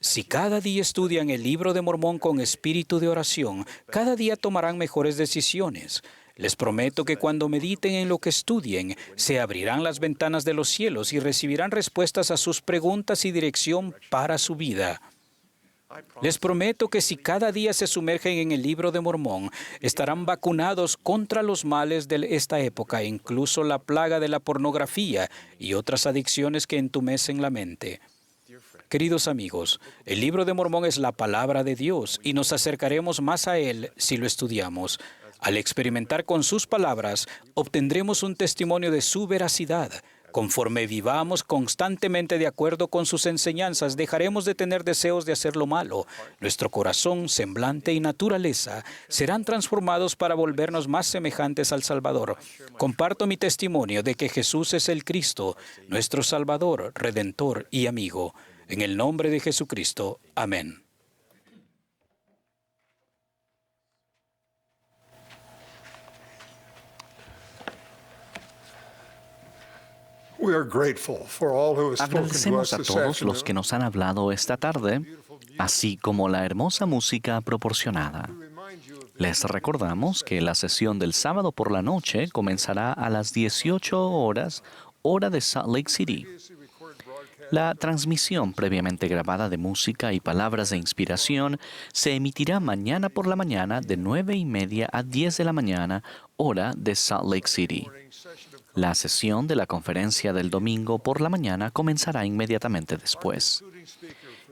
"Si cada día estudian el Libro de Mormón con espíritu de oración, cada día tomarán mejores decisiones. Les prometo que cuando mediten en lo que estudien, se abrirán las ventanas de los cielos y recibirán respuestas a sus preguntas y dirección para su vida. Les prometo que si cada día se sumergen en el Libro de Mormón, estarán vacunados contra los males de esta época, incluso la plaga de la pornografía y otras adicciones que entumecen la mente". Queridos amigos, el Libro de Mormón es la palabra de Dios y nos acercaremos más a él si lo estudiamos. Al experimentar con sus palabras, obtendremos un testimonio de su veracidad. Conforme vivamos constantemente de acuerdo con sus enseñanzas, dejaremos de tener deseos de hacer lo malo. Nuestro corazón, semblante y naturaleza serán transformados para volvernos más semejantes al Salvador. Comparto mi testimonio de que Jesús es el Cristo, nuestro Salvador, Redentor y amigo. En el nombre de Jesucristo. Amén. Agradecemos a todos los que nos han hablado esta tarde, así como la hermosa música proporcionada. Les recordamos que la sesión del sábado por la noche comenzará a las 18 horas, hora de Salt Lake City. La transmisión previamente grabada de música y palabras de inspiración se emitirá mañana por la mañana de 9:30 a 10 de la mañana, hora de Salt Lake City. La sesión de la conferencia del domingo por la mañana comenzará inmediatamente después.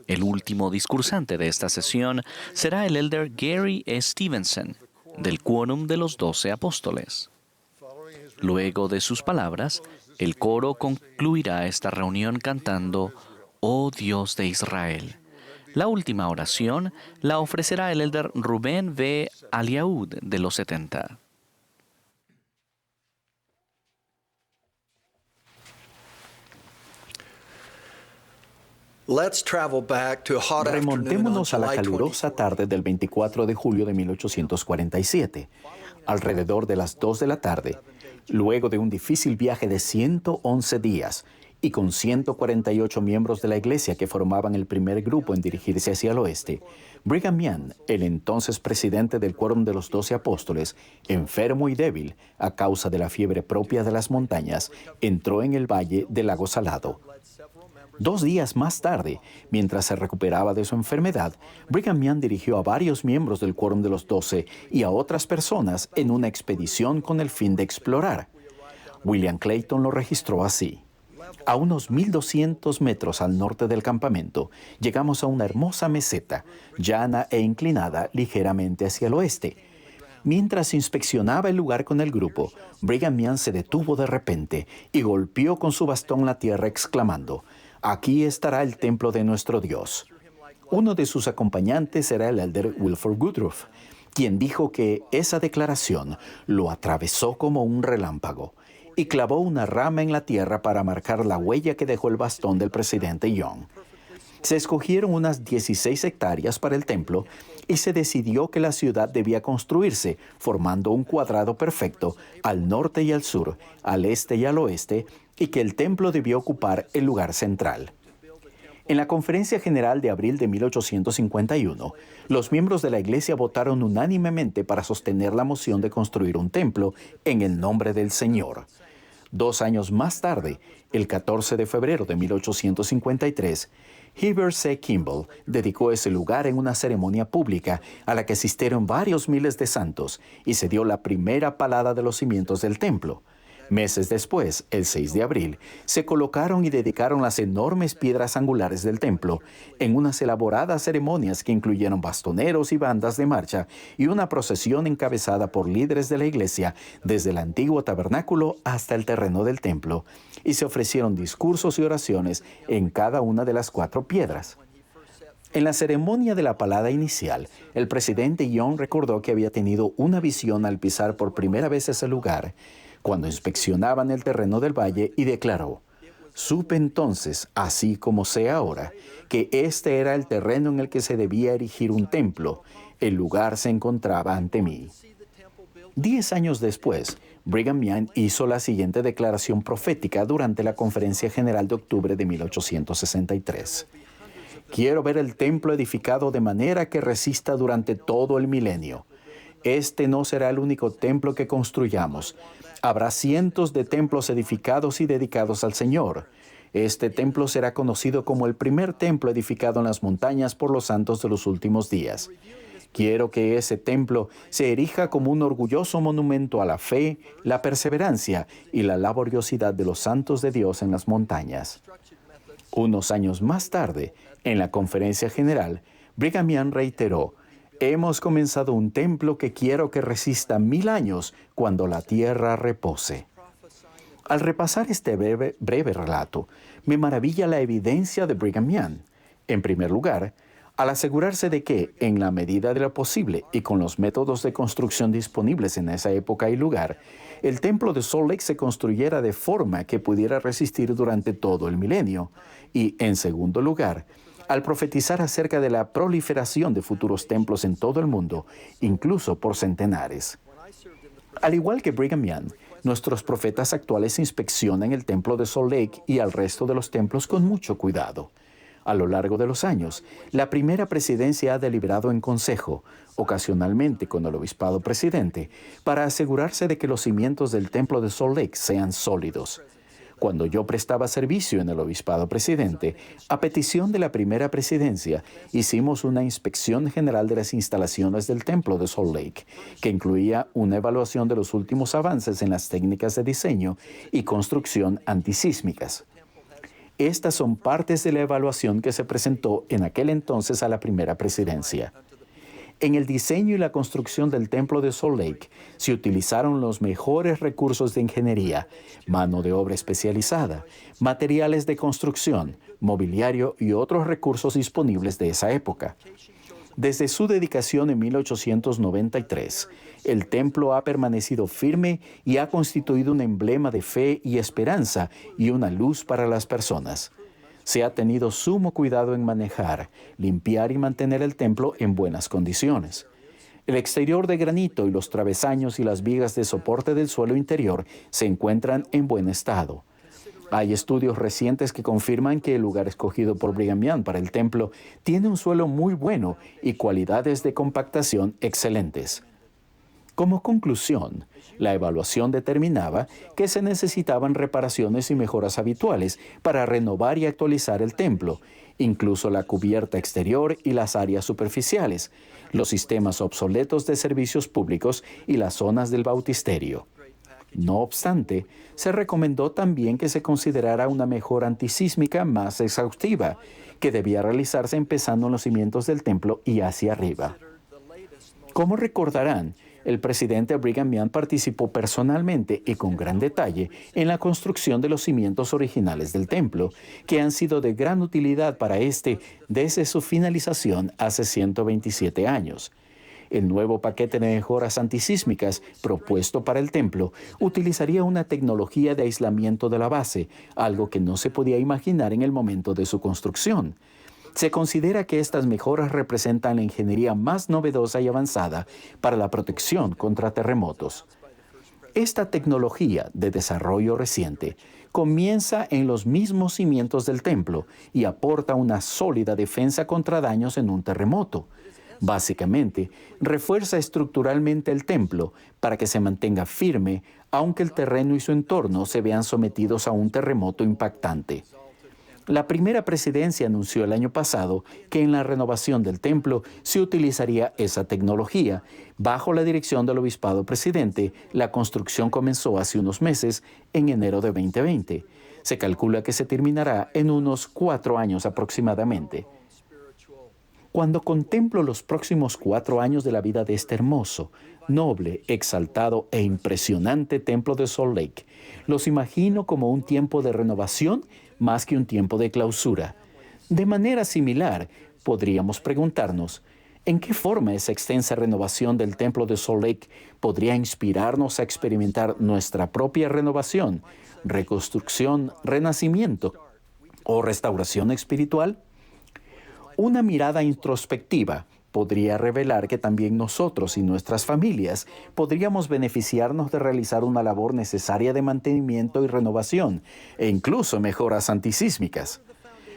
El último discursante de esta sesión será el elder Gary E. Stevenson, del Quórum de los 12 Apóstoles. Luego de sus palabras, el coro concluirá esta reunión cantando «Oh Dios de Israel». La última oración la ofrecerá el elder Rubén V. Aliaud, de los 70. Remontémonos a la calurosa tarde del 24 de julio de 1847, alrededor de las 2 de la tarde, luego de un difícil viaje de 111 días y con 148 miembros de la iglesia que formaban el primer grupo en dirigirse hacia el oeste. Brigham Young, el entonces presidente del Quórum de los 12 Apóstoles, enfermo y débil a causa de la fiebre propia de las montañas, entró en el valle del lago Salado. 2 días más tarde, mientras se recuperaba de su enfermedad, Brigham Young dirigió a varios miembros del Quórum de los 12 y a otras personas en una expedición con el fin de explorar. William Clayton lo registró así. A unos 1.200 metros al norte del campamento, llegamos a una hermosa meseta, llana e inclinada ligeramente hacia el oeste. Mientras inspeccionaba el lugar con el grupo, Brigham Young se detuvo de repente y golpeó con su bastón la tierra exclamando: «Aquí estará el templo de nuestro Dios». Uno de sus acompañantes era el elder Wilford Woodruff, quien dijo que esa declaración lo atravesó como un relámpago y clavó una rama en la tierra para marcar la huella que dejó el bastón del presidente Young. Se escogieron unas 16 hectáreas para el templo y se decidió que la ciudad debía construirse formando un cuadrado perfecto al norte y al sur, al este y al oeste, y que el templo debía ocupar el lugar central. En la Conferencia General de abril de 1851, los miembros de la Iglesia votaron unánimemente para sostener la moción de construir un templo en el nombre del Señor. 2 años más tarde, el 14 de febrero de 1853, Heber C. Kimball dedicó ese lugar en una ceremonia pública a la que asistieron varios miles de santos y se dio la primera palada de los cimientos del templo. Meses después, el 6 de abril, se colocaron y dedicaron las enormes piedras angulares del templo en unas elaboradas ceremonias que incluyeron bastoneros y bandas de marcha y una procesión encabezada por líderes de la iglesia desde el antiguo tabernáculo hasta el terreno del templo, y se ofrecieron discursos y oraciones en cada una de las 4 piedras. En la ceremonia de la palada inicial, el presidente Young recordó que había tenido una visión al pisar por primera vez ese lugar, cuando inspeccionaban el terreno del valle, y declaró: «Supe entonces, así como sé ahora, que este era el terreno en el que se debía erigir un templo. El lugar se encontraba ante mí». 10 años después, Brigham Young hizo la siguiente declaración profética durante la Conferencia General de octubre de 1863. «Quiero ver el templo edificado de manera que resista durante todo el milenio. Este no será el único templo que construyamos. Habrá cientos de templos edificados y dedicados al Señor. Este templo será conocido como el primer templo edificado en las montañas por los santos de los últimos días. Quiero que ese templo se erija como un orgulloso monumento a la fe, la perseverancia y la laboriosidad de los santos de Dios en las montañas». Unos años más tarde, en la Conferencia General, Brigham Young reiteró: «Hemos comenzado un templo que quiero que resista 1000 años cuando la tierra repose». Al repasar este breve relato, me maravilla la evidencia de Brigham Young. En primer lugar, al asegurarse de que, en la medida de lo posible y con los métodos de construcción disponibles en esa época y lugar, el templo de Salt Lake se construyera de forma que pudiera resistir durante todo el milenio. Y, en segundo lugar, al profetizar acerca de la proliferación de futuros templos en todo el mundo, incluso por centenares. Al igual que Brigham Young, nuestros profetas actuales inspeccionan el templo de Salt Lake y al resto de los templos con mucho cuidado. A lo largo de los años, la primera presidencia ha deliberado en consejo, ocasionalmente con el obispado presidente, para asegurarse de que los cimientos del templo de Salt Lake sean sólidos. Cuando yo prestaba servicio en el obispado presidente, a petición de la primera presidencia, hicimos una inspección general de las instalaciones del templo de Salt Lake, que incluía una evaluación de los últimos avances en las técnicas de diseño y construcción antisísmicas. Estas son partes de la evaluación que se presentó en aquel entonces a la primera presidencia. En el diseño y la construcción del templo de Salt Lake se utilizaron los mejores recursos de ingeniería, mano de obra especializada, materiales de construcción, mobiliario y otros recursos disponibles de esa época. Desde su dedicación en 1893, el templo ha permanecido firme y ha constituido un emblema de fe y esperanza y una luz para las personas. Se ha tenido sumo cuidado en manejar, limpiar y mantener el templo en buenas condiciones. El exterior de granito y los travesaños y las vigas de soporte del suelo interior se encuentran en buen estado. Hay estudios recientes que confirman que el lugar escogido por Brigham Young para el templo tiene un suelo muy bueno y cualidades de compactación excelentes. Como conclusión, La evaluación determinaba que se necesitaban reparaciones y mejoras habituales para renovar y actualizar el templo, incluso la cubierta exterior y las áreas superficiales, los sistemas obsoletos de servicios públicos y las zonas del bautisterio. No obstante, se recomendó también que se considerara una mejora antisísmica más exhaustiva, que debía realizarse empezando en los cimientos del templo y hacia arriba. Como recordarán, el presidente Brigham Young participó personalmente y con gran detalle en la construcción de los cimientos originales del templo, que han sido de gran utilidad para este desde su finalización hace 127 años. El nuevo paquete de mejoras antisísmicas propuesto para el templo utilizaría una tecnología de aislamiento de la base, algo que no se podía imaginar en el momento de su construcción. Se considera que estas mejoras representan la ingeniería más novedosa y avanzada para la protección contra terremotos. Esta tecnología de desarrollo reciente comienza en los mismos cimientos del templo y aporta una sólida defensa contra daños en un terremoto. Básicamente, refuerza estructuralmente el templo para que se mantenga firme, aunque el terreno y su entorno se vean sometidos a un terremoto impactante. La primera presidencia anunció el año pasado que en la renovación del templo se utilizaría esa tecnología. Bajo la dirección del obispado presidente, la construcción comenzó hace unos meses, en enero de 2020. Se calcula que se terminará en unos 4 años aproximadamente. Cuando contemplo los próximos 4 años de la vida de este hermoso, noble, exaltado e impresionante templo de Salt Lake, los imagino como un tiempo de renovación más que un tiempo de clausura. De manera similar, podríamos preguntarnos, ¿en qué forma esa extensa renovación del templo de Salt Lake podría inspirarnos a experimentar nuestra propia renovación, reconstrucción, renacimiento o restauración espiritual? Una mirada introspectiva podría revelar que también nosotros y nuestras familias podríamos beneficiarnos de realizar una labor necesaria de mantenimiento y renovación, e incluso mejoras antisísmicas.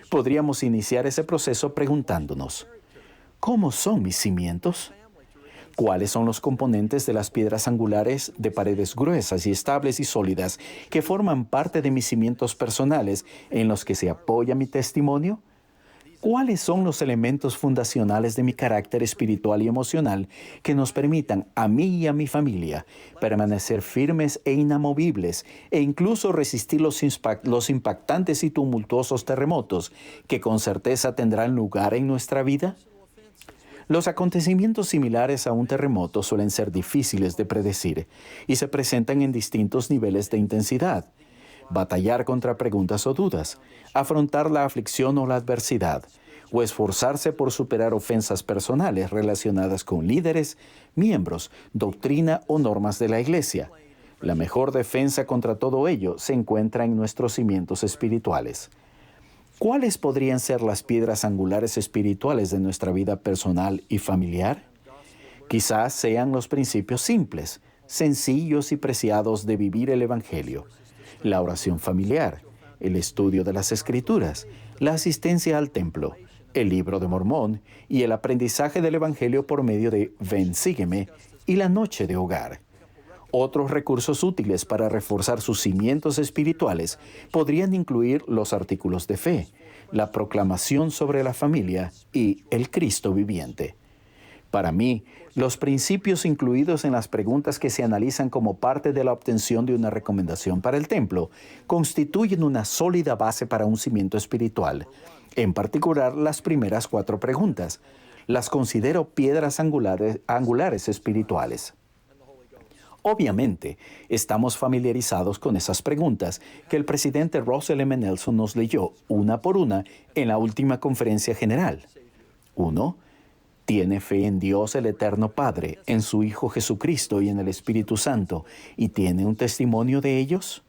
Podríamos iniciar ese proceso preguntándonos, ¿cómo son mis cimientos? ¿Cuáles son los componentes de las piedras angulares de paredes gruesas y estables y sólidas que forman parte de mis cimientos personales en los que se apoya mi testimonio? ¿Cuáles son los elementos fundacionales de mi carácter espiritual y emocional que nos permitan a mí y a mi familia permanecer firmes e inamovibles e incluso resistir los impactantes y tumultuosos terremotos que con certeza tendrán lugar en nuestra vida? Los acontecimientos similares a un terremoto suelen ser difíciles de predecir y se presentan en distintos niveles de intensidad. Batallar contra preguntas o dudas, afrontar la aflicción o la adversidad, o esforzarse por superar ofensas personales relacionadas con líderes, miembros, doctrina o normas de la Iglesia. La mejor defensa contra todo ello se encuentra en nuestros cimientos espirituales. ¿Cuáles podrían ser las piedras angulares espirituales de nuestra vida personal y familiar? Quizás sean los principios simples, sencillos y preciados de vivir el Evangelio. La oración familiar, el estudio de las Escrituras, la asistencia al templo, el libro de Mormón y el aprendizaje del Evangelio por medio de Ven, sígueme y la noche de hogar. Otros recursos útiles para reforzar sus cimientos espirituales podrían incluir los artículos de fe, la proclamación sobre la familia y el Cristo viviente. Para mí, los principios incluidos en las preguntas que se analizan como parte de la obtención de una recomendación para el templo constituyen una sólida base para un cimiento espiritual. En particular, las primeras 4 preguntas. Las considero piedras angulares espirituales. Obviamente, estamos familiarizados con esas preguntas que el presidente Russell M. Nelson nos leyó una por una en la última conferencia general. 1. ¿Tiene fe en Dios el Eterno Padre, en su Hijo Jesucristo y en el Espíritu Santo, y tiene un testimonio de ellos?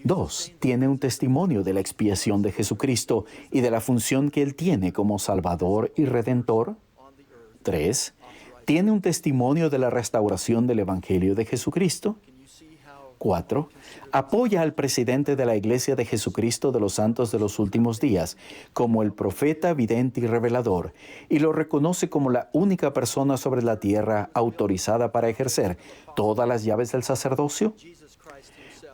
2. ¿Tiene un testimonio de la expiación de Jesucristo y de la función que Él tiene como Salvador y Redentor? 3. ¿Tiene un testimonio de la restauración del Evangelio de Jesucristo? 4, apoya al presidente de la Iglesia de Jesucristo de los Santos de los Últimos Días como el profeta, vidente y revelador, y lo reconoce como la única persona sobre la tierra autorizada para ejercer todas las llaves del sacerdocio?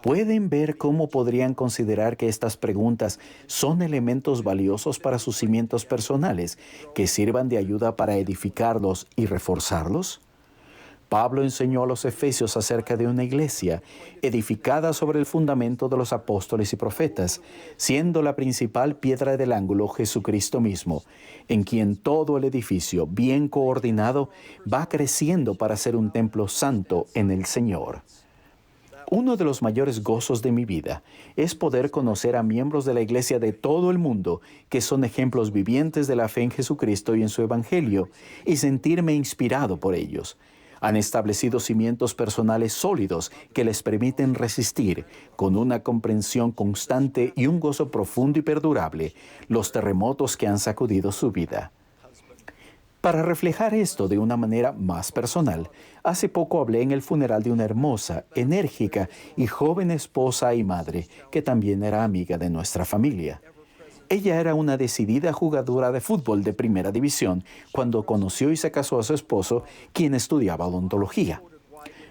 ¿Pueden ver cómo podrían considerar que estas preguntas son elementos valiosos para sus cimientos personales que sirvan de ayuda para edificarlos y reforzarlos? Pablo enseñó a los efesios acerca de una iglesia edificada sobre el fundamento de los apóstoles y profetas, siendo la principal piedra del ángulo Jesucristo mismo, en quien todo el edificio, bien coordinado, va creciendo para ser un templo santo en el Señor. Uno de los mayores gozos de mi vida es poder conocer a miembros de la iglesia de todo el mundo que son ejemplos vivientes de la fe en Jesucristo y en su Evangelio, y sentirme inspirado por ellos. Han establecido cimientos personales sólidos que les permiten resistir, con una comprensión constante y un gozo profundo y perdurable, los terremotos que han sacudido su vida. Para reflejar esto de una manera más personal, hace poco hablé en el funeral de una hermosa, enérgica y joven esposa y madre que también era amiga de nuestra familia. Ella era una decidida jugadora de fútbol de primera división cuando conoció y se casó a su esposo, quien estudiaba odontología.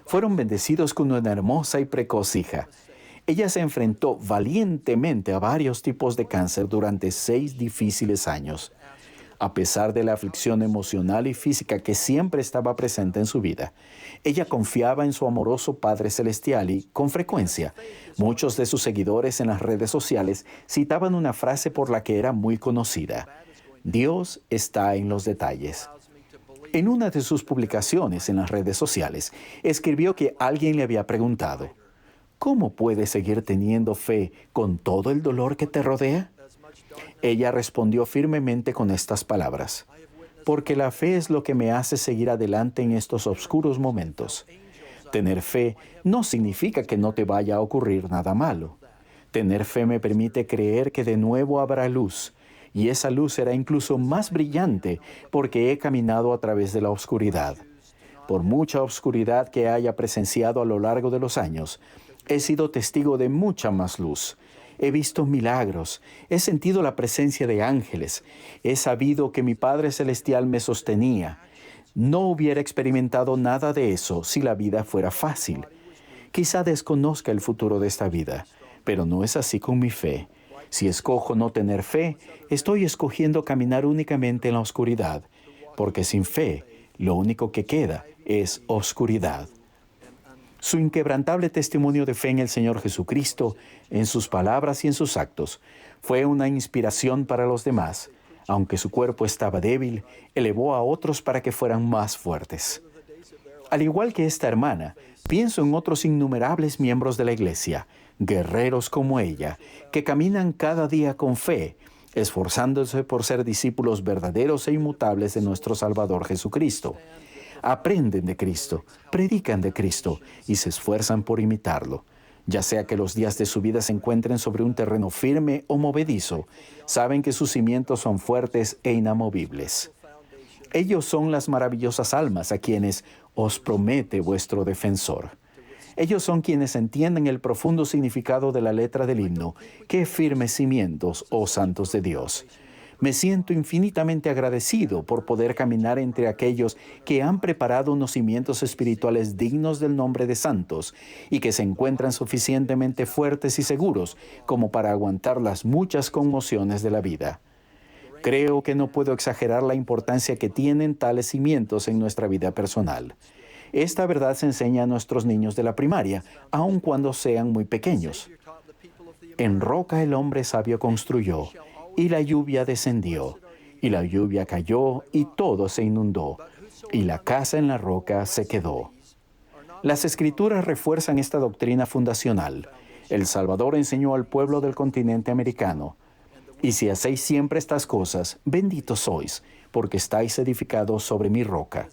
Fueron bendecidos con una hermosa y precoz hija. Ella se enfrentó valientemente a varios tipos de cáncer durante 6 difíciles años. A pesar de la aflicción emocional y física que siempre estaba presente en su vida, ella confiaba en su amoroso Padre Celestial y, con frecuencia, muchos de sus seguidores en las redes sociales citaban una frase por la que era muy conocida: Dios está en los detalles. En una de sus publicaciones en las redes sociales, escribió que alguien le había preguntado: ¿cómo puedes seguir teniendo fe con todo el dolor que te rodea? Ella respondió firmemente con estas palabras: porque la fe es lo que me hace seguir adelante en estos oscuros momentos. Tener fe no significa que no te vaya a ocurrir nada malo. Tener fe me permite creer que de nuevo habrá luz, y esa luz será incluso más brillante porque he caminado a través de la oscuridad. Por mucha oscuridad que haya presenciado a lo largo de los años, he sido testigo de mucha más luz. He visto milagros, he sentido la presencia de ángeles, he sabido que mi Padre Celestial me sostenía. No hubiera experimentado nada de eso si la vida fuera fácil. Quizá desconozca el futuro de esta vida, pero no es así con mi fe. Si escojo no tener fe, estoy escogiendo caminar únicamente en la oscuridad, porque sin fe, lo único que queda es oscuridad. Su inquebrantable testimonio de fe en el Señor Jesucristo, en sus palabras y en sus actos, fue una inspiración para los demás. Aunque su cuerpo estaba débil, elevó a otros para que fueran más fuertes. Al igual que esta hermana, pienso en otros innumerables miembros de la iglesia, guerreros como ella, que caminan cada día con fe, esforzándose por ser discípulos verdaderos e inmutables de nuestro Salvador Jesucristo. Aprenden de Cristo, predican de Cristo y se esfuerzan por imitarlo. Ya sea que los días de su vida se encuentren sobre un terreno firme o movedizo, saben que sus cimientos son fuertes e inamovibles. Ellos son las maravillosas almas a quienes os promete vuestro defensor. Ellos son quienes entienden el profundo significado de la letra del himno: ¡qué firmes cimientos, oh santos de Dios! Me siento infinitamente agradecido por poder caminar entre aquellos que han preparado unos cimientos espirituales dignos del nombre de santos y que se encuentran suficientemente fuertes y seguros como para aguantar las muchas conmociones de la vida. Creo que no puedo exagerar la importancia que tienen tales cimientos en nuestra vida personal. Esta verdad se enseña a nuestros niños de la primaria, aun cuando sean muy pequeños. En roca el hombre sabio construyó, y la lluvia descendió, y la lluvia cayó, y todo se inundó, y la casa en la roca se quedó. Las Escrituras refuerzan esta doctrina fundacional. El Salvador enseñó al pueblo del continente americano: y si hacéis siempre estas cosas, benditos sois, porque estáis edificados sobre mi roca.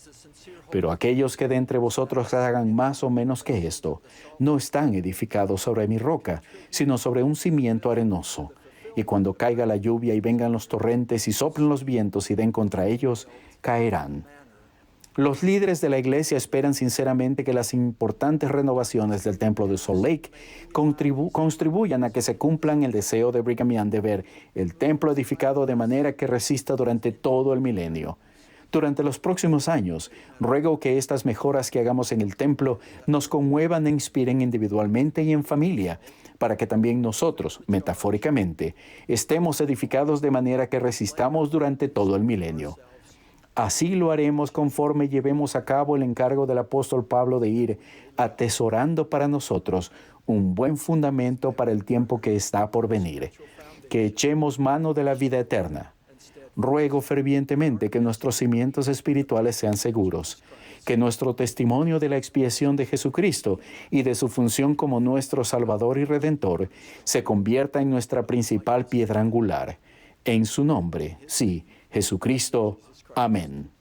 Pero aquellos que de entre vosotros hagan más o menos que esto, no están edificados sobre mi roca, sino sobre un cimiento arenoso. Y cuando caiga la lluvia y vengan los torrentes y soplen los vientos y den contra ellos, caerán. Los líderes de la iglesia esperan sinceramente que las importantes renovaciones del templo de Salt Lake contribuyan a que se cumplan el deseo de Brigham Young de ver el templo edificado de manera que resista durante todo el milenio. Durante los próximos años, ruego que estas mejoras que hagamos en el templo nos conmuevan e inspiren individualmente y en familia, para que también nosotros, metafóricamente, estemos edificados de manera que resistamos durante todo el milenio. Así lo haremos conforme llevemos a cabo el encargo del apóstol Pablo de ir atesorando para nosotros un buen fundamento para el tiempo que está por venir, que echemos mano de la vida eterna. Ruego fervientemente que nuestros cimientos espirituales sean seguros, que nuestro testimonio de la expiación de Jesucristo y de su función como nuestro Salvador y Redentor se convierta en nuestra principal piedra angular. En su nombre, sí, Jesucristo. Amén.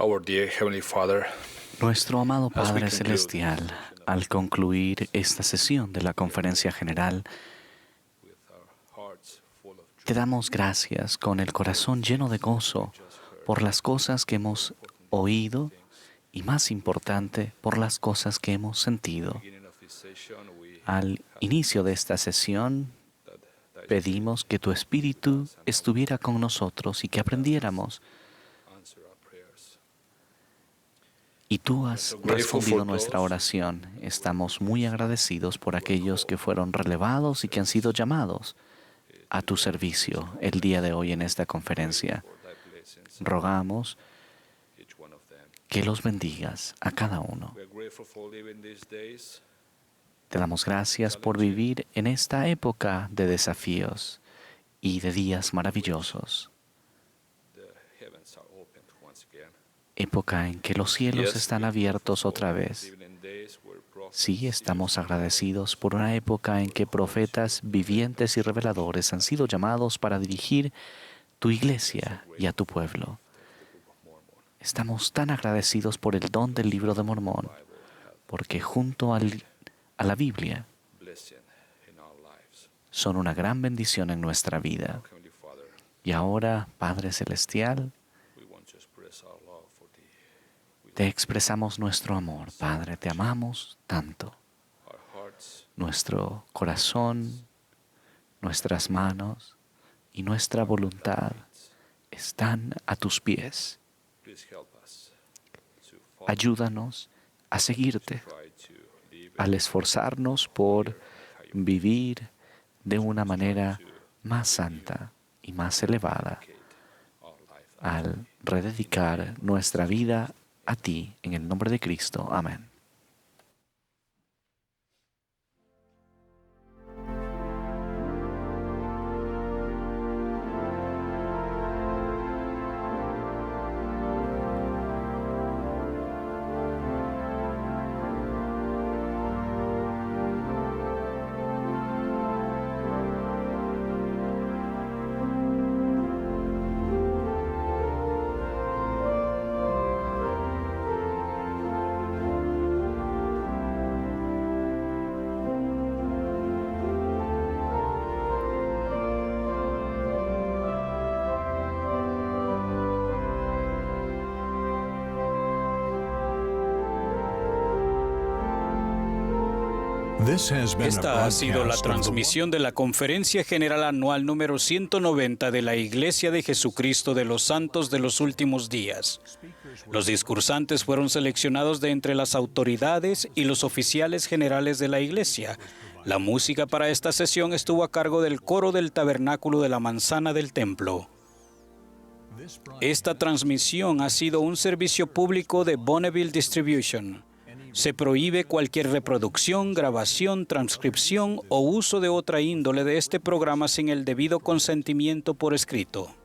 Our dear Heavenly Father, nuestro amado Padre Celestial, al concluir esta sesión de la Conferencia General, te damos gracias con el corazón lleno de gozo por las cosas que hemos oído y, más importante, por las cosas que hemos sentido. Al inicio de esta sesión, Pedimos que tu Espíritu estuviera con nosotros y que aprendiéramos. Y tú has respondido nuestra oración. Estamos muy agradecidos por aquellos que fueron relevados y que han sido llamados a tu servicio el día de hoy en esta conferencia. Rogamos que los bendigas a cada uno. Te damos gracias por vivir en esta época de desafíos y de días maravillosos. Época en que los cielos están abiertos otra vez. Sí, estamos agradecidos por una época en que profetas vivientes y reveladores han sido llamados para dirigir tu iglesia y a tu pueblo. Estamos tan agradecidos por el don del libro de Mormón, porque junto a la Biblia son una gran bendición en nuestra vida. Y ahora, Padre Celestial, te expresamos nuestro amor. Padre, te amamos tanto. Nuestro corazón, nuestras manos y nuestra voluntad están a tus pies. Ayúdanos a seguirte, al esforzarnos por vivir de una manera más santa y más elevada, al rededicar nuestra vida a ti, en el nombre de Cristo. Amén. Esta ha sido la transmisión de la Conferencia General Anual número 190 de la Iglesia de Jesucristo de los Santos de los Últimos Días. Los discursantes fueron seleccionados de entre las autoridades y los oficiales generales de la Iglesia. La música para esta sesión estuvo a cargo del coro del Tabernáculo de la Manzana del Templo. Esta transmisión ha sido un servicio público de Bonneville Distribution. Se prohíbe cualquier reproducción, grabación, transcripción o uso de otra índole de este programa sin el debido consentimiento por escrito.